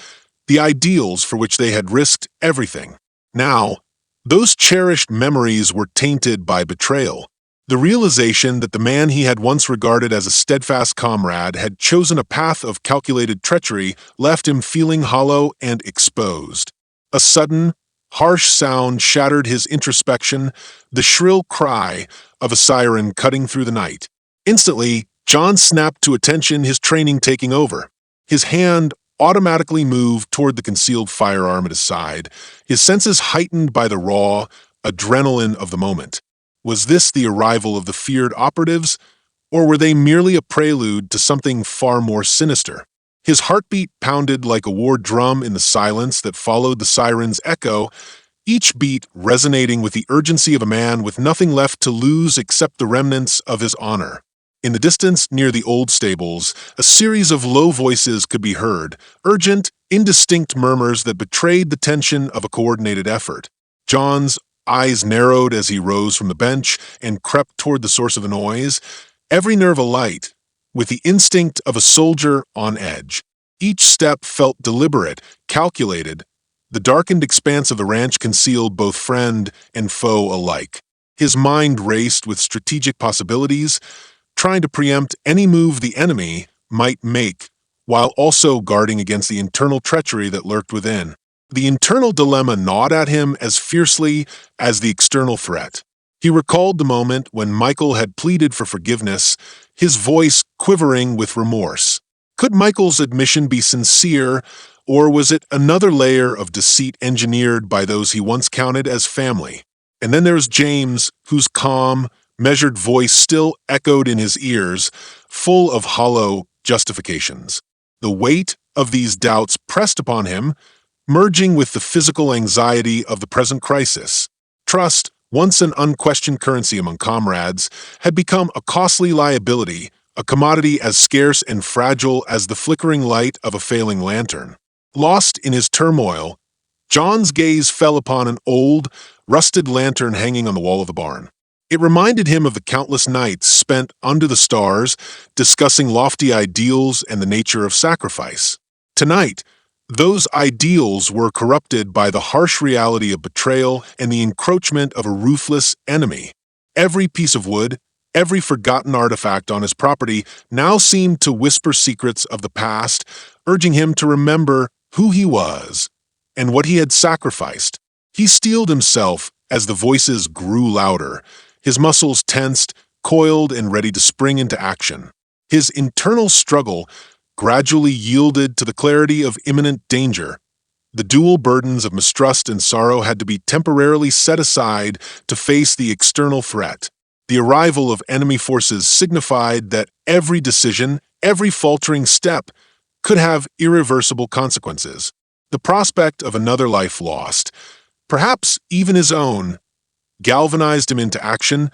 the ideals for which they had risked everything. Now, those cherished memories were tainted by betrayal. The realization that the man he had once regarded as a steadfast comrade had chosen a path of calculated treachery left him feeling hollow and exposed. A sudden, harsh sound shattered his introspection, the shrill cry of a siren cutting through the night. Instantly, John snapped to attention, his training taking over. His hand automatically moved toward the concealed firearm at his side, his senses heightened by the raw adrenaline of the moment. Was this the arrival of the feared operatives, or were they merely a prelude to something far more sinister? His heartbeat pounded like a war drum in the silence that followed the siren's echo, each beat resonating with the urgency of a man with nothing left to lose except the remnants of his honor. In the distance near the old stables, a series of low voices could be heard, urgent, indistinct murmurs that betrayed the tension of a coordinated effort. John's eyes narrowed as he rose from the bench and crept toward the source of the noise, every nerve alight, with the instinct of a soldier on edge. Each step felt deliberate, calculated. The darkened expanse of the ranch concealed both friend and foe alike. His mind raced with strategic possibilities, trying to preempt any move the enemy might make, while also guarding against the internal treachery that lurked within. The internal dilemma gnawed at him as fiercely as the external threat. He recalled the moment when Michael had pleaded for forgiveness, his voice quivering with remorse. Could Michael's admission be sincere, or was it another layer of deceit engineered by those he once counted as family? And then there was James, whose calm, measured voice still echoed in his ears, full of hollow justifications. The weight of these doubts pressed upon him, merging with the physical anxiety of the present crisis. Trust, once an unquestioned currency among comrades, had become a costly liability, a commodity as scarce and fragile as the flickering light of a failing lantern. Lost in his turmoil, John's gaze fell upon an old, rusted lantern hanging on the wall of the barn. It reminded him of the countless nights spent under the stars, discussing lofty ideals and the nature of sacrifice. Tonight, those ideals were corrupted by the harsh reality of betrayal and the encroachment of a ruthless enemy. Every piece of wood, every forgotten artifact on his property now seemed to whisper secrets of the past, urging him to remember who he was and what he had sacrificed. He steeled himself as the voices grew louder, his muscles tensed, coiled, and ready to spring into action. His internal struggle gradually yielded to the clarity of imminent danger. The dual burdens of mistrust and sorrow had to be temporarily set aside to face the external threat. The arrival of enemy forces signified that every decision, every faltering step, could have irreversible consequences. The prospect of another life lost, perhaps even his own, galvanized him into action,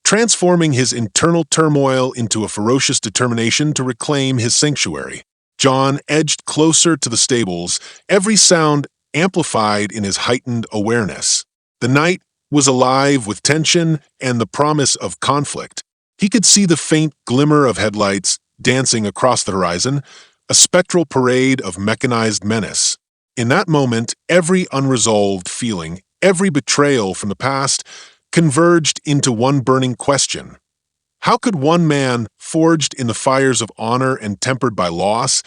transforming his internal turmoil into a ferocious determination to reclaim his sanctuary. John edged closer to the stables, every sound amplified in his heightened awareness. The night was alive with tension and the promise of conflict. He could see the faint glimmer of headlights dancing across the horizon, a spectral parade of mechanized menace. In that moment, every unresolved feeling, every betrayal from the past, converged into one burning question. How could one man, forged in the fires of honor and tempered by loss,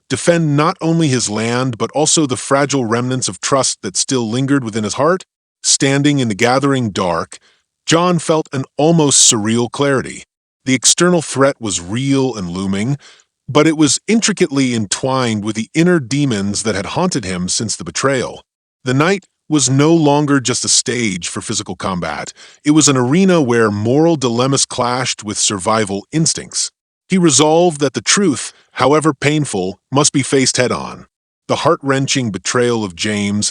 defend not only his land but also the fragile remnants of trust that still lingered within his heart? Standing in the gathering dark, John felt an almost surreal clarity. The external threat was real and looming, but it was intricately entwined with the inner demons that had haunted him since the betrayal. The night was no longer just a stage for physical combat. It was an arena where moral dilemmas clashed with survival instincts. He resolved that the truth, however painful, must be faced head-on. The heart-wrenching betrayal of James,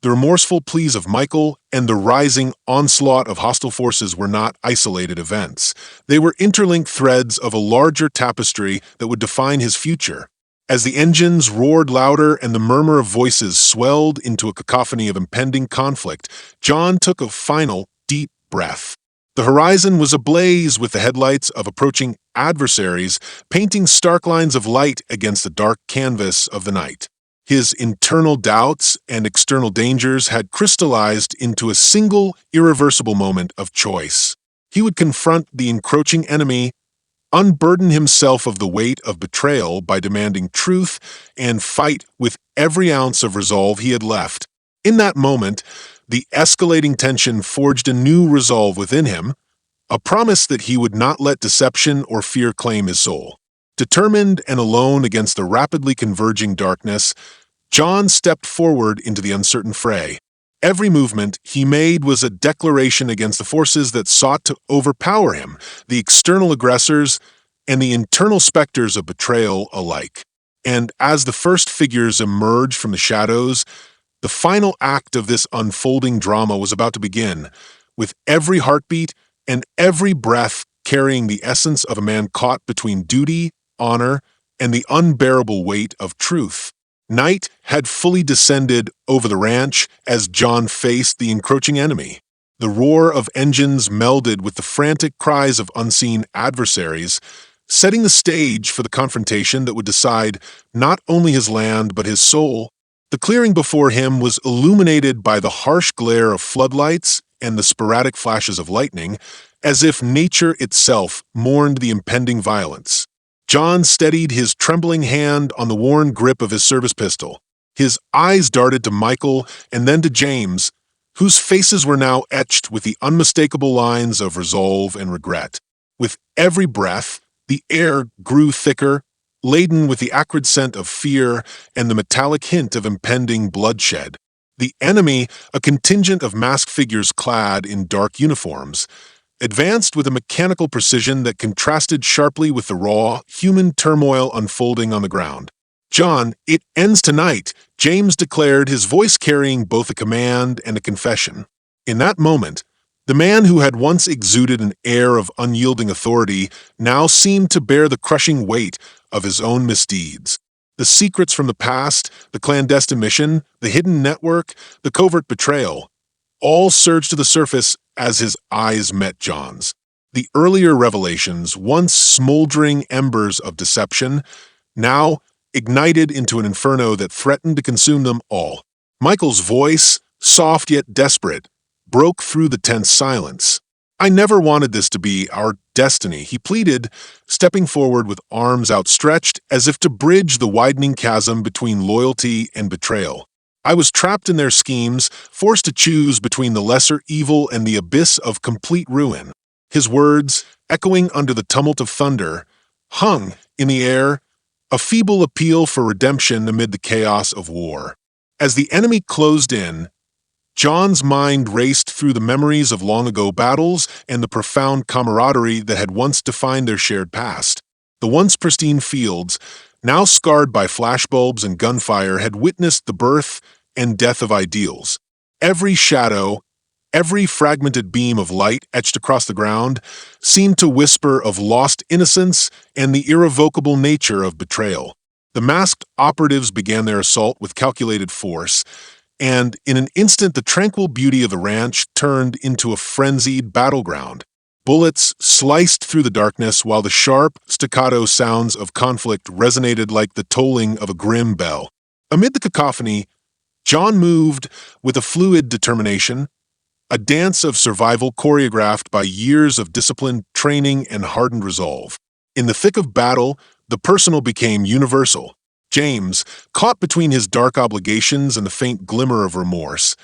the remorseful pleas of Michael, and the rising onslaught of hostile forces were not isolated events. They were interlinked threads of a larger tapestry that would define his future. As the engines roared louder and the murmur of voices swelled into a cacophony of impending conflict, John took a final, deep breath. The horizon was ablaze with the headlights of approaching adversaries, painting stark lines of light against the dark canvas of the night. His internal doubts and external dangers had crystallized into a single, irreversible moment of choice. He would confront the encroaching enemy, unburden himself of the weight of betrayal by demanding truth, and fight with every ounce of resolve he had left. In that moment, the escalating tension forged a new resolve within him, a promise that he would not let deception or fear claim his soul. Determined and alone against the rapidly converging darkness, John stepped forward into the uncertain fray. Every movement he made was a declaration against the forces that sought to overpower him, the external aggressors and the internal specters of betrayal alike. And as the first figures emerged from the shadows, the final act of this unfolding drama was about to begin, with every heartbeat and every breath carrying the essence of a man caught between duty, honor, and the unbearable weight of truth. Night had fully descended over the ranch as John faced the encroaching enemy. The roar of engines melded with the frantic cries of unseen adversaries, setting the stage for the confrontation that would decide not only his land but his soul. The clearing before him was illuminated by the harsh glare of floodlights and the sporadic flashes of lightning, as if nature itself mourned the impending violence. John steadied his trembling hand on the worn grip of his service pistol. His eyes darted to Michael and then to James, whose faces were now etched with the unmistakable lines of resolve and regret. With every breath, the air grew thicker, laden with the acrid scent of fear and the metallic hint of impending bloodshed. The enemy, a contingent of masked figures clad in dark uniforms, advanced with a mechanical precision that contrasted sharply with the raw, human turmoil unfolding on the ground. "John, it ends tonight," James declared, his voice carrying both a command and a confession. In that moment, the man who had once exuded an air of unyielding authority now seemed to bear the crushing weight of his own misdeeds. The secrets from the past, the clandestine mission, the hidden network, the covert betrayal, all surged to the surface as his eyes met John's. The earlier revelations, once smoldering embers of deception, now ignited into an inferno that threatened to consume them all. Michael's voice, soft yet desperate, broke through the tense silence. "I never wanted this to be our destiny," he pleaded, stepping forward with arms outstretched as if to bridge the widening chasm between loyalty and betrayal. "I was trapped in their schemes, forced to choose between the lesser evil and the abyss of complete ruin." His words, echoing under the tumult of thunder, hung in the air, a feeble appeal for redemption amid the chaos of war. As the enemy closed in, John's mind raced through the memories of long-ago battles and the profound camaraderie that had once defined their shared past. The once pristine fields, now scarred by flashbulbs and gunfire, had witnessed the birth and death of ideals. Every shadow, every fragmented beam of light etched across the ground seemed to whisper of lost innocence and the irrevocable nature of betrayal. The masked operatives began their assault with calculated force, and in an instant the tranquil beauty of the ranch turned into a frenzied battleground. Bullets sliced through the darkness while the sharp, staccato sounds of conflict resonated like the tolling of a grim bell. Amid the cacophony, John moved with a fluid determination, a dance of survival choreographed by years of disciplined training and hardened resolve. In the thick of battle, the personal became universal. James, caught between his dark obligations and the faint glimmer of remorse,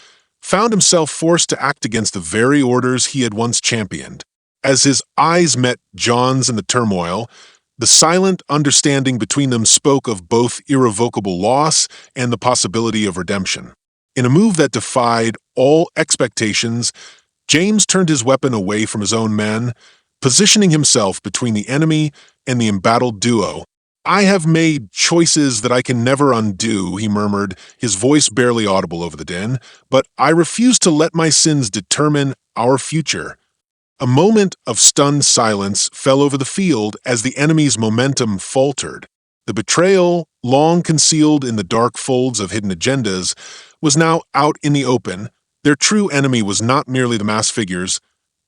found himself forced to act against the very orders he had once championed. As his eyes met John's in the turmoil, the silent understanding between them spoke of both irrevocable loss and the possibility of redemption. In a move that defied all expectations, James turned his weapon away from his own men, positioning himself between the enemy and the embattled duo. "I have made choices that I can never undo," he murmured, his voice barely audible over the din, "but I refuse to let my sins determine our future." A moment of stunned silence fell over the field as the enemy's momentum faltered. The betrayal, long concealed in the dark folds of hidden agendas, was now out in the open. Their true enemy was not merely the masked figures,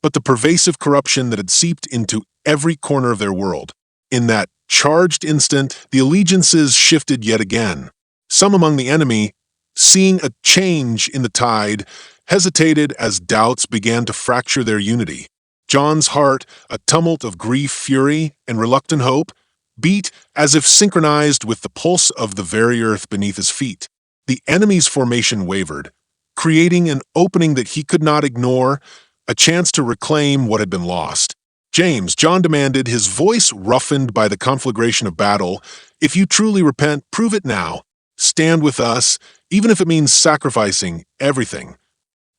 but the pervasive corruption that had seeped into every corner of their world. In that charged instant, the allegiances shifted yet again. Some among the enemy, seeing a change in the tide, hesitated as doubts began to fracture their unity. John's heart, a tumult of grief, fury, and reluctant hope, beat as if synchronized with the pulse of the very earth beneath his feet. The enemy's formation wavered, creating an opening that he could not ignore, a chance to reclaim what had been lost. "James," John demanded, his voice roughened by the conflagration of battle, "if you truly repent, prove it now. Stand with us, even if it means sacrificing everything."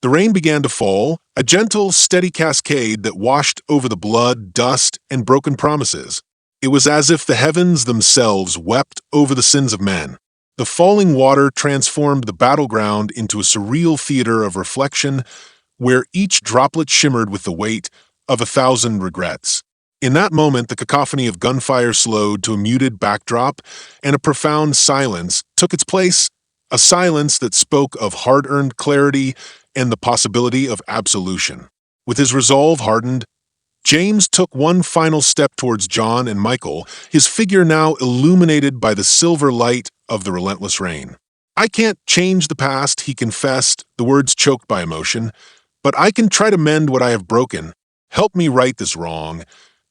The rain began to fall, a gentle, steady cascade that washed over the blood, dust, and broken promises. It was as if the heavens themselves wept over the sins of men. The falling water transformed the battleground into a surreal theater of reflection where each droplet shimmered with the weight of 1,000 regrets. In that moment, the cacophony of gunfire slowed to a muted backdrop, and a profound silence took its place, a silence that spoke of hard-earned clarity and the possibility of absolution. With his resolve hardened, James took one final step towards John and Michael, his figure now illuminated by the silver light of the relentless rain. "I can't change the past," he confessed, the words choked by emotion, "but I can try to mend what I have broken. Help me right this wrong,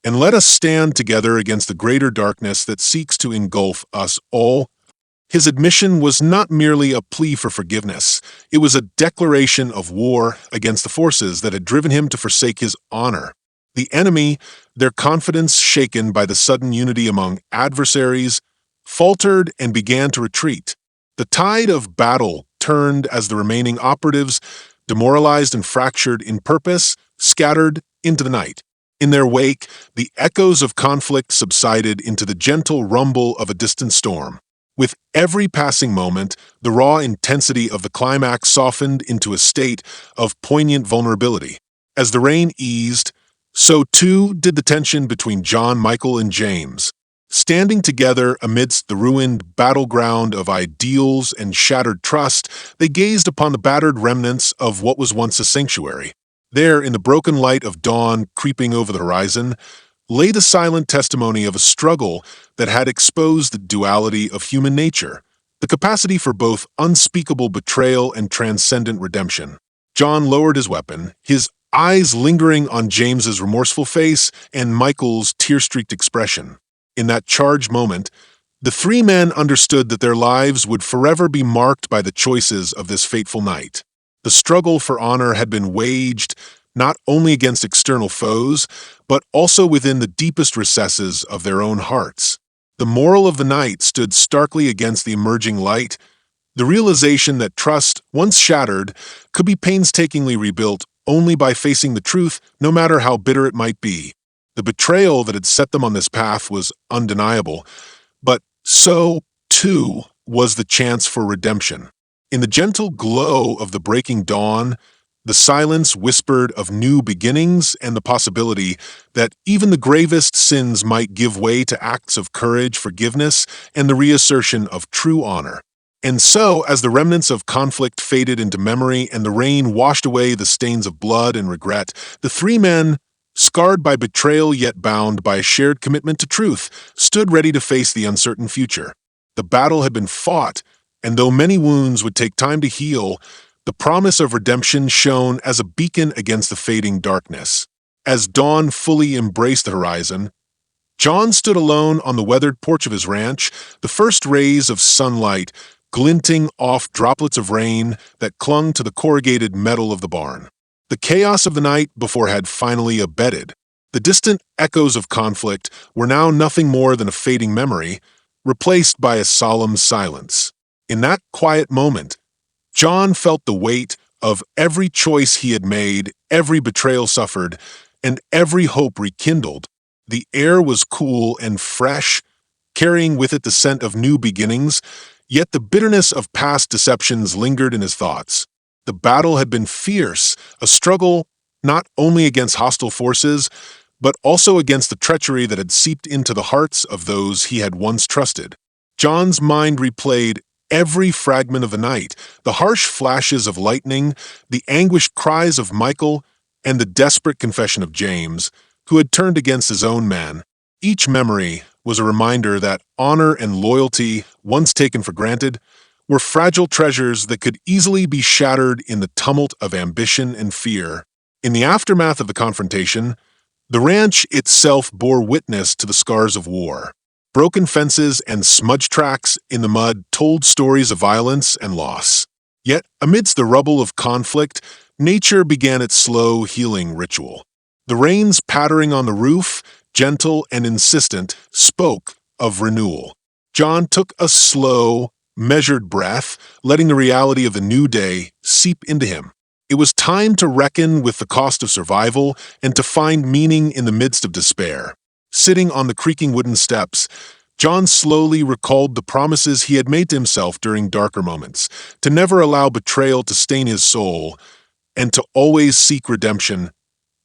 and let us stand together against the greater darkness that seeks to engulf us all." His admission was not merely a plea for forgiveness. It was a declaration of war against the forces that had driven him to forsake his honor. The enemy, their confidence shaken by the sudden unity among adversaries, faltered and began to retreat. The tide of battle turned as the remaining operatives, demoralized and fractured in purpose, scattered into the night. In their wake, the echoes of conflict subsided into the gentle rumble of a distant storm. With every passing moment, the raw intensity of the climax softened into a state of poignant vulnerability. As the rain eased, so too did the tension between John, Michael, and James. Standing together amidst the ruined battleground of ideals and shattered trust, they gazed upon the battered remnants of what was once a sanctuary. There, in the broken light of dawn creeping over the horizon, lay the silent testimony of a struggle that had exposed the duality of human nature, the capacity for both unspeakable betrayal and transcendent redemption. John lowered his weapon, his eyes lingering on James's remorseful face and Michael's tear-streaked expression. In that charged moment, the three men understood that their lives would forever be marked by the choices of this fateful night. The struggle for honor had been waged not only against external foes, but also within the deepest recesses of their own hearts. The moral of the night stood starkly against the emerging light, the realization that trust, once shattered, could be painstakingly rebuilt only by facing the truth, no matter how bitter it might be. The betrayal that had set them on this path was undeniable, but so, too, was the chance for redemption. In the gentle glow of the breaking dawn, the silence whispered of new beginnings and the possibility that even the gravest sins might give way to acts of courage, forgiveness, and the reassertion of true honor. And so, as the remnants of conflict faded into memory and the rain washed away the stains of blood and regret, the three men, scarred by betrayal yet bound by a shared commitment to truth, stood ready to face the uncertain future. The battle had been fought, and though many wounds would take time to heal, the promise of redemption shone as a beacon against the fading darkness. As dawn fully embraced the horizon, John stood alone on the weathered porch of his ranch, the first rays of sunlight glinting off droplets of rain that clung to the corrugated metal of the barn. The chaos of the night before had finally abated. The distant echoes of conflict were now nothing more than a fading memory, replaced by a solemn silence. In that quiet moment, John felt the weight of every choice he had made, every betrayal suffered, and every hope rekindled. The air was cool and fresh, carrying with it the scent of new beginnings, yet the bitterness of past deceptions lingered in his thoughts. The battle had been fierce, a struggle not only against hostile forces, but also against the treachery that had seeped into the hearts of those he had once trusted. John's mind replayed every fragment of the night, the harsh flashes of lightning, the anguished cries of Michael, and the desperate confession of James, who had turned against his own man. Each memory was a reminder that honor and loyalty, once taken for granted, were fragile treasures that could easily be shattered in the tumult of ambition and fear. In the aftermath of the confrontation, the ranch itself bore witness to the scars of war. Broken fences and smudge tracks in the mud told stories of violence and loss. Yet, amidst the rubble of conflict, nature began its slow healing ritual. The rains pattering on the roof, gentle and insistent, spoke of renewal. John took a slow, measured breath, letting the reality of the new day seep into him. It was time to reckon with the cost of survival and to find meaning in the midst of despair. Sitting on the creaking wooden steps, John slowly recalled the promises he had made to himself during darker moments, to never allow betrayal to stain his soul, and to always seek redemption,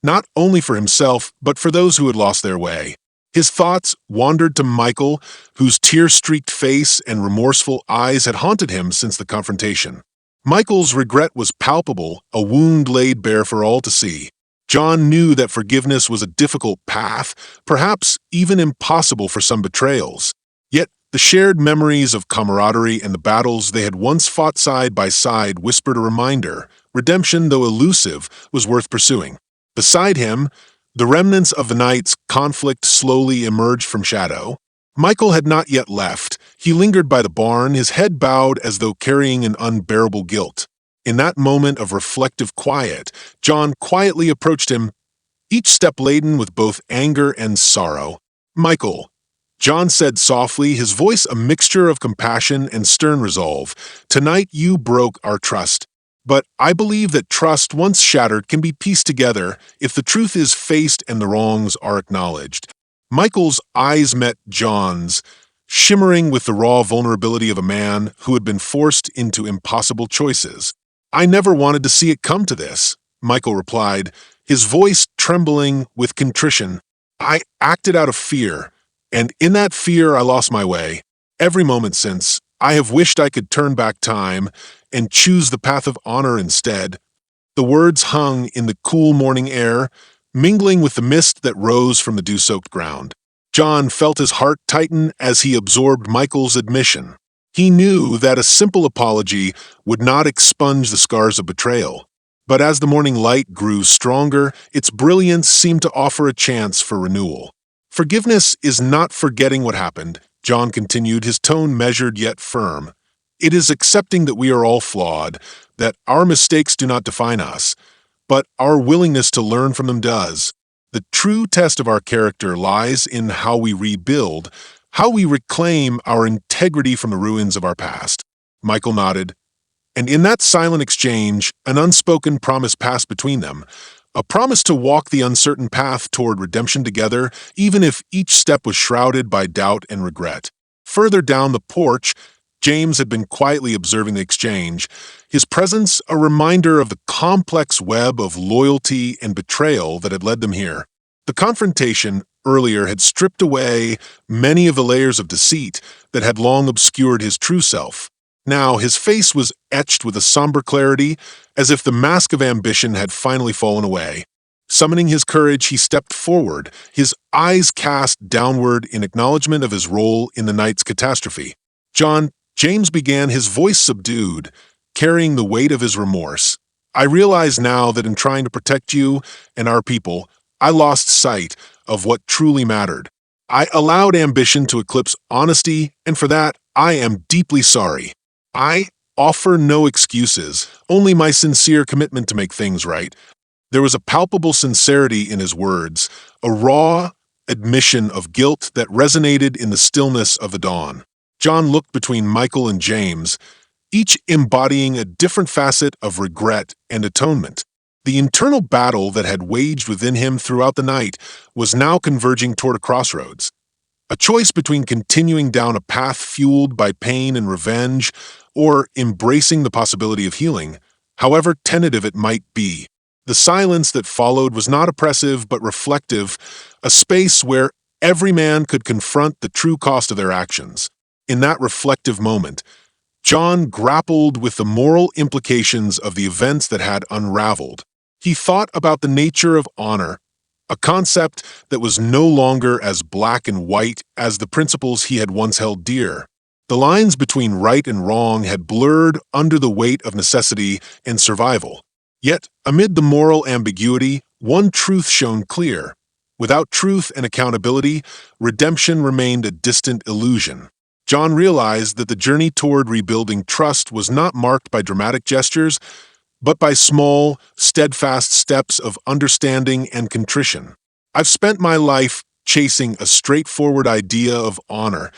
not only for himself, but for those who had lost their way. His thoughts wandered to Michael, whose tear-streaked face and remorseful eyes had haunted him since the confrontation. Michael's regret was palpable, a wound laid bare for all to see. John knew that forgiveness was a difficult path, perhaps even impossible for some betrayals. Yet the shared memories of camaraderie and the battles they had once fought side by side whispered a reminder: redemption, though elusive, was worth pursuing. Beside him, the remnants of the night's conflict slowly emerged from shadow. Michael had not yet left. He lingered by the barn, his head bowed as though carrying an unbearable guilt. In that moment of reflective quiet, John quietly approached him, each step laden with both anger and sorrow. "Michael," John said softly, his voice a mixture of compassion and stern resolve, "tonight you broke our trust. But I believe that trust, once shattered, can be pieced together if the truth is faced and the wrongs are acknowledged." Michael's eyes met John's, shimmering with the raw vulnerability of a man who had been forced into impossible choices. "I never wanted to see it come to this," Michael replied, his voice trembling with contrition. "I acted out of fear, and in that fear I lost my way. Every moment since, I have wished I could turn back time and choose the path of honor instead." The words hung in the cool morning air, mingling with the mist that rose from the dew-soaked ground. John felt his heart tighten as he absorbed Michael's admission. He knew that a simple apology would not expunge the scars of betrayal. But as the morning light grew stronger, its brilliance seemed to offer a chance for renewal. "Forgiveness is not forgetting what happened," John continued, his tone measured yet firm. "It is accepting that we are all flawed, that our mistakes do not define us, but our willingness to learn from them does. The true test of our character lies in how we rebuild, how we reclaim our integrity from the ruins of our past." Michael nodded, and in that silent exchange, an unspoken promise passed between them, a promise to walk the uncertain path toward redemption together, even if each step was shrouded by doubt and regret. Further down the porch, James had been quietly observing the exchange, his presence a reminder of the complex web of loyalty and betrayal that had led them here. The confrontation earlier had stripped away many of the layers of deceit that had long obscured his true self. Now his face was etched with a somber clarity, as if the mask of ambition had finally fallen away. Summoning his courage, he stepped forward, his eyes cast downward in acknowledgement of his role in the night's catastrophe. "John," James began, his voice subdued, carrying the weight of his remorse, "I realize now that in trying to protect you and our people, I lost sight of what truly mattered. I allowed ambition to eclipse honesty, and for that, I am deeply sorry. I offer no excuses, only my sincere commitment to make things right. There was a palpable sincerity in his words, a raw admission of guilt that resonated in the stillness of the dawn. John looked between Michael and James, each embodying a different facet of regret and atonement. The internal battle that had waged within him throughout the night was now converging toward a crossroads. A choice between continuing down a path fueled by pain and revenge or embracing the possibility of healing, however tentative it might be. The silence that followed was not oppressive but reflective, a space where every man could confront the true cost of their actions. In that reflective moment, John grappled with the moral implications of the events that had unraveled. He thought about the nature of honor, a concept that was no longer as black and white as the principles he had once held dear. The lines between right and wrong had blurred under the weight of necessity and survival. Yet, amid the moral ambiguity, one truth shone clear. Without truth and accountability, redemption remained a distant illusion. John realized that the journey toward rebuilding trust was not marked by dramatic gestures, but by small, steadfast steps of understanding and contrition. I've spent my life chasing a straightforward idea of honor,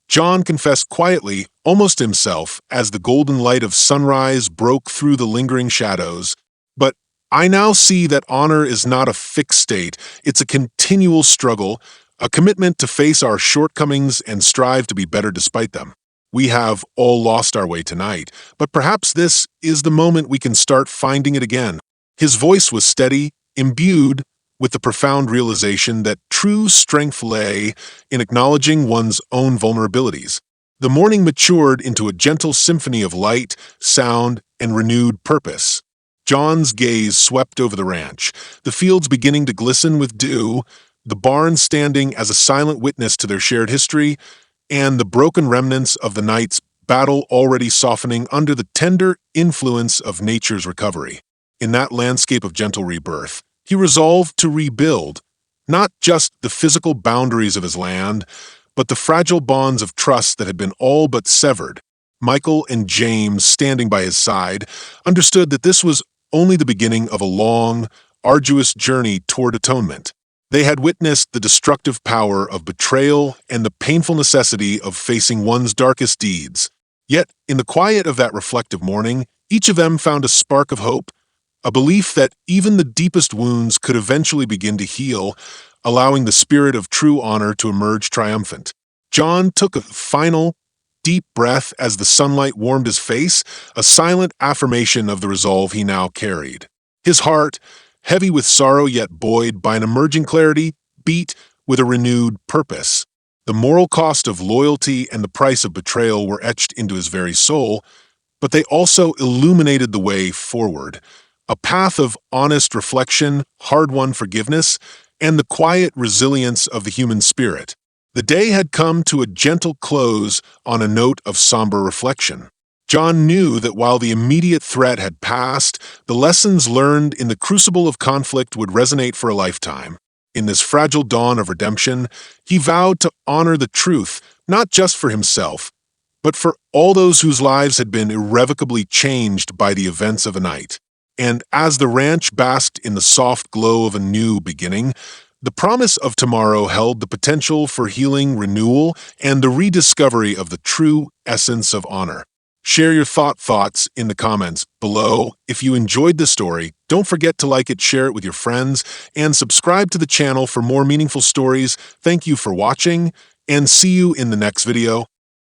John confessed quietly, almost himself, as the golden light of sunrise broke through the lingering shadows. But I now see that honor is not a fixed state, it's a continual struggle, a commitment to face our shortcomings and strive to be better despite them. We have all lost our way tonight, but perhaps this is the moment we can start finding it again. His voice was steady, imbued with the profound realization that true strength lay in acknowledging one's own vulnerabilities. The morning matured into a gentle symphony of light, sound, and renewed purpose. John's gaze swept over the ranch, the fields beginning to glisten with dew, the barn standing as a silent witness to their shared history, and the broken remnants of the night's battle already softening under the tender influence of nature's recovery. In that landscape of gentle rebirth, he resolved to rebuild, not just the physical boundaries of his land, but the fragile bonds of trust that had been all but severed. Michael and James, standing by his side, understood that this was only the beginning of a long, arduous journey toward atonement. They had witnessed the destructive power of betrayal and the painful necessity of facing one's darkest deeds. Yet, in the quiet of that reflective morning, each of them found a spark of hope, a belief that even the deepest wounds could eventually begin to heal, allowing the spirit of true honor to emerge triumphant. John took a final, deep breath as the sunlight warmed his face, a silent affirmation of the resolve he now carried. His heart, heavy with sorrow yet buoyed by an emerging clarity, beat with a renewed purpose. The moral cost of loyalty and the price of betrayal were etched into his very soul, but they also illuminated the way forward, a path of honest reflection, hard-won forgiveness, and the quiet resilience of the human spirit. The day had come to a gentle close on a note of somber reflection. John knew that while the immediate threat had passed, the lessons learned in the crucible of conflict would resonate for a lifetime. In this fragile dawn of redemption, he vowed to honor the truth, not just for himself, but for all those whose lives had been irrevocably changed by the events of a night. And as the ranch basked in the soft glow of a new beginning, the promise of tomorrow held the potential for healing, renewal, and the rediscovery of the true essence of honor. Share your thoughts in the comments below. If you enjoyed this story, don't forget to like it, share it with your friends, and subscribe to the channel for more meaningful stories. Thank you for watching, and see you in the next video.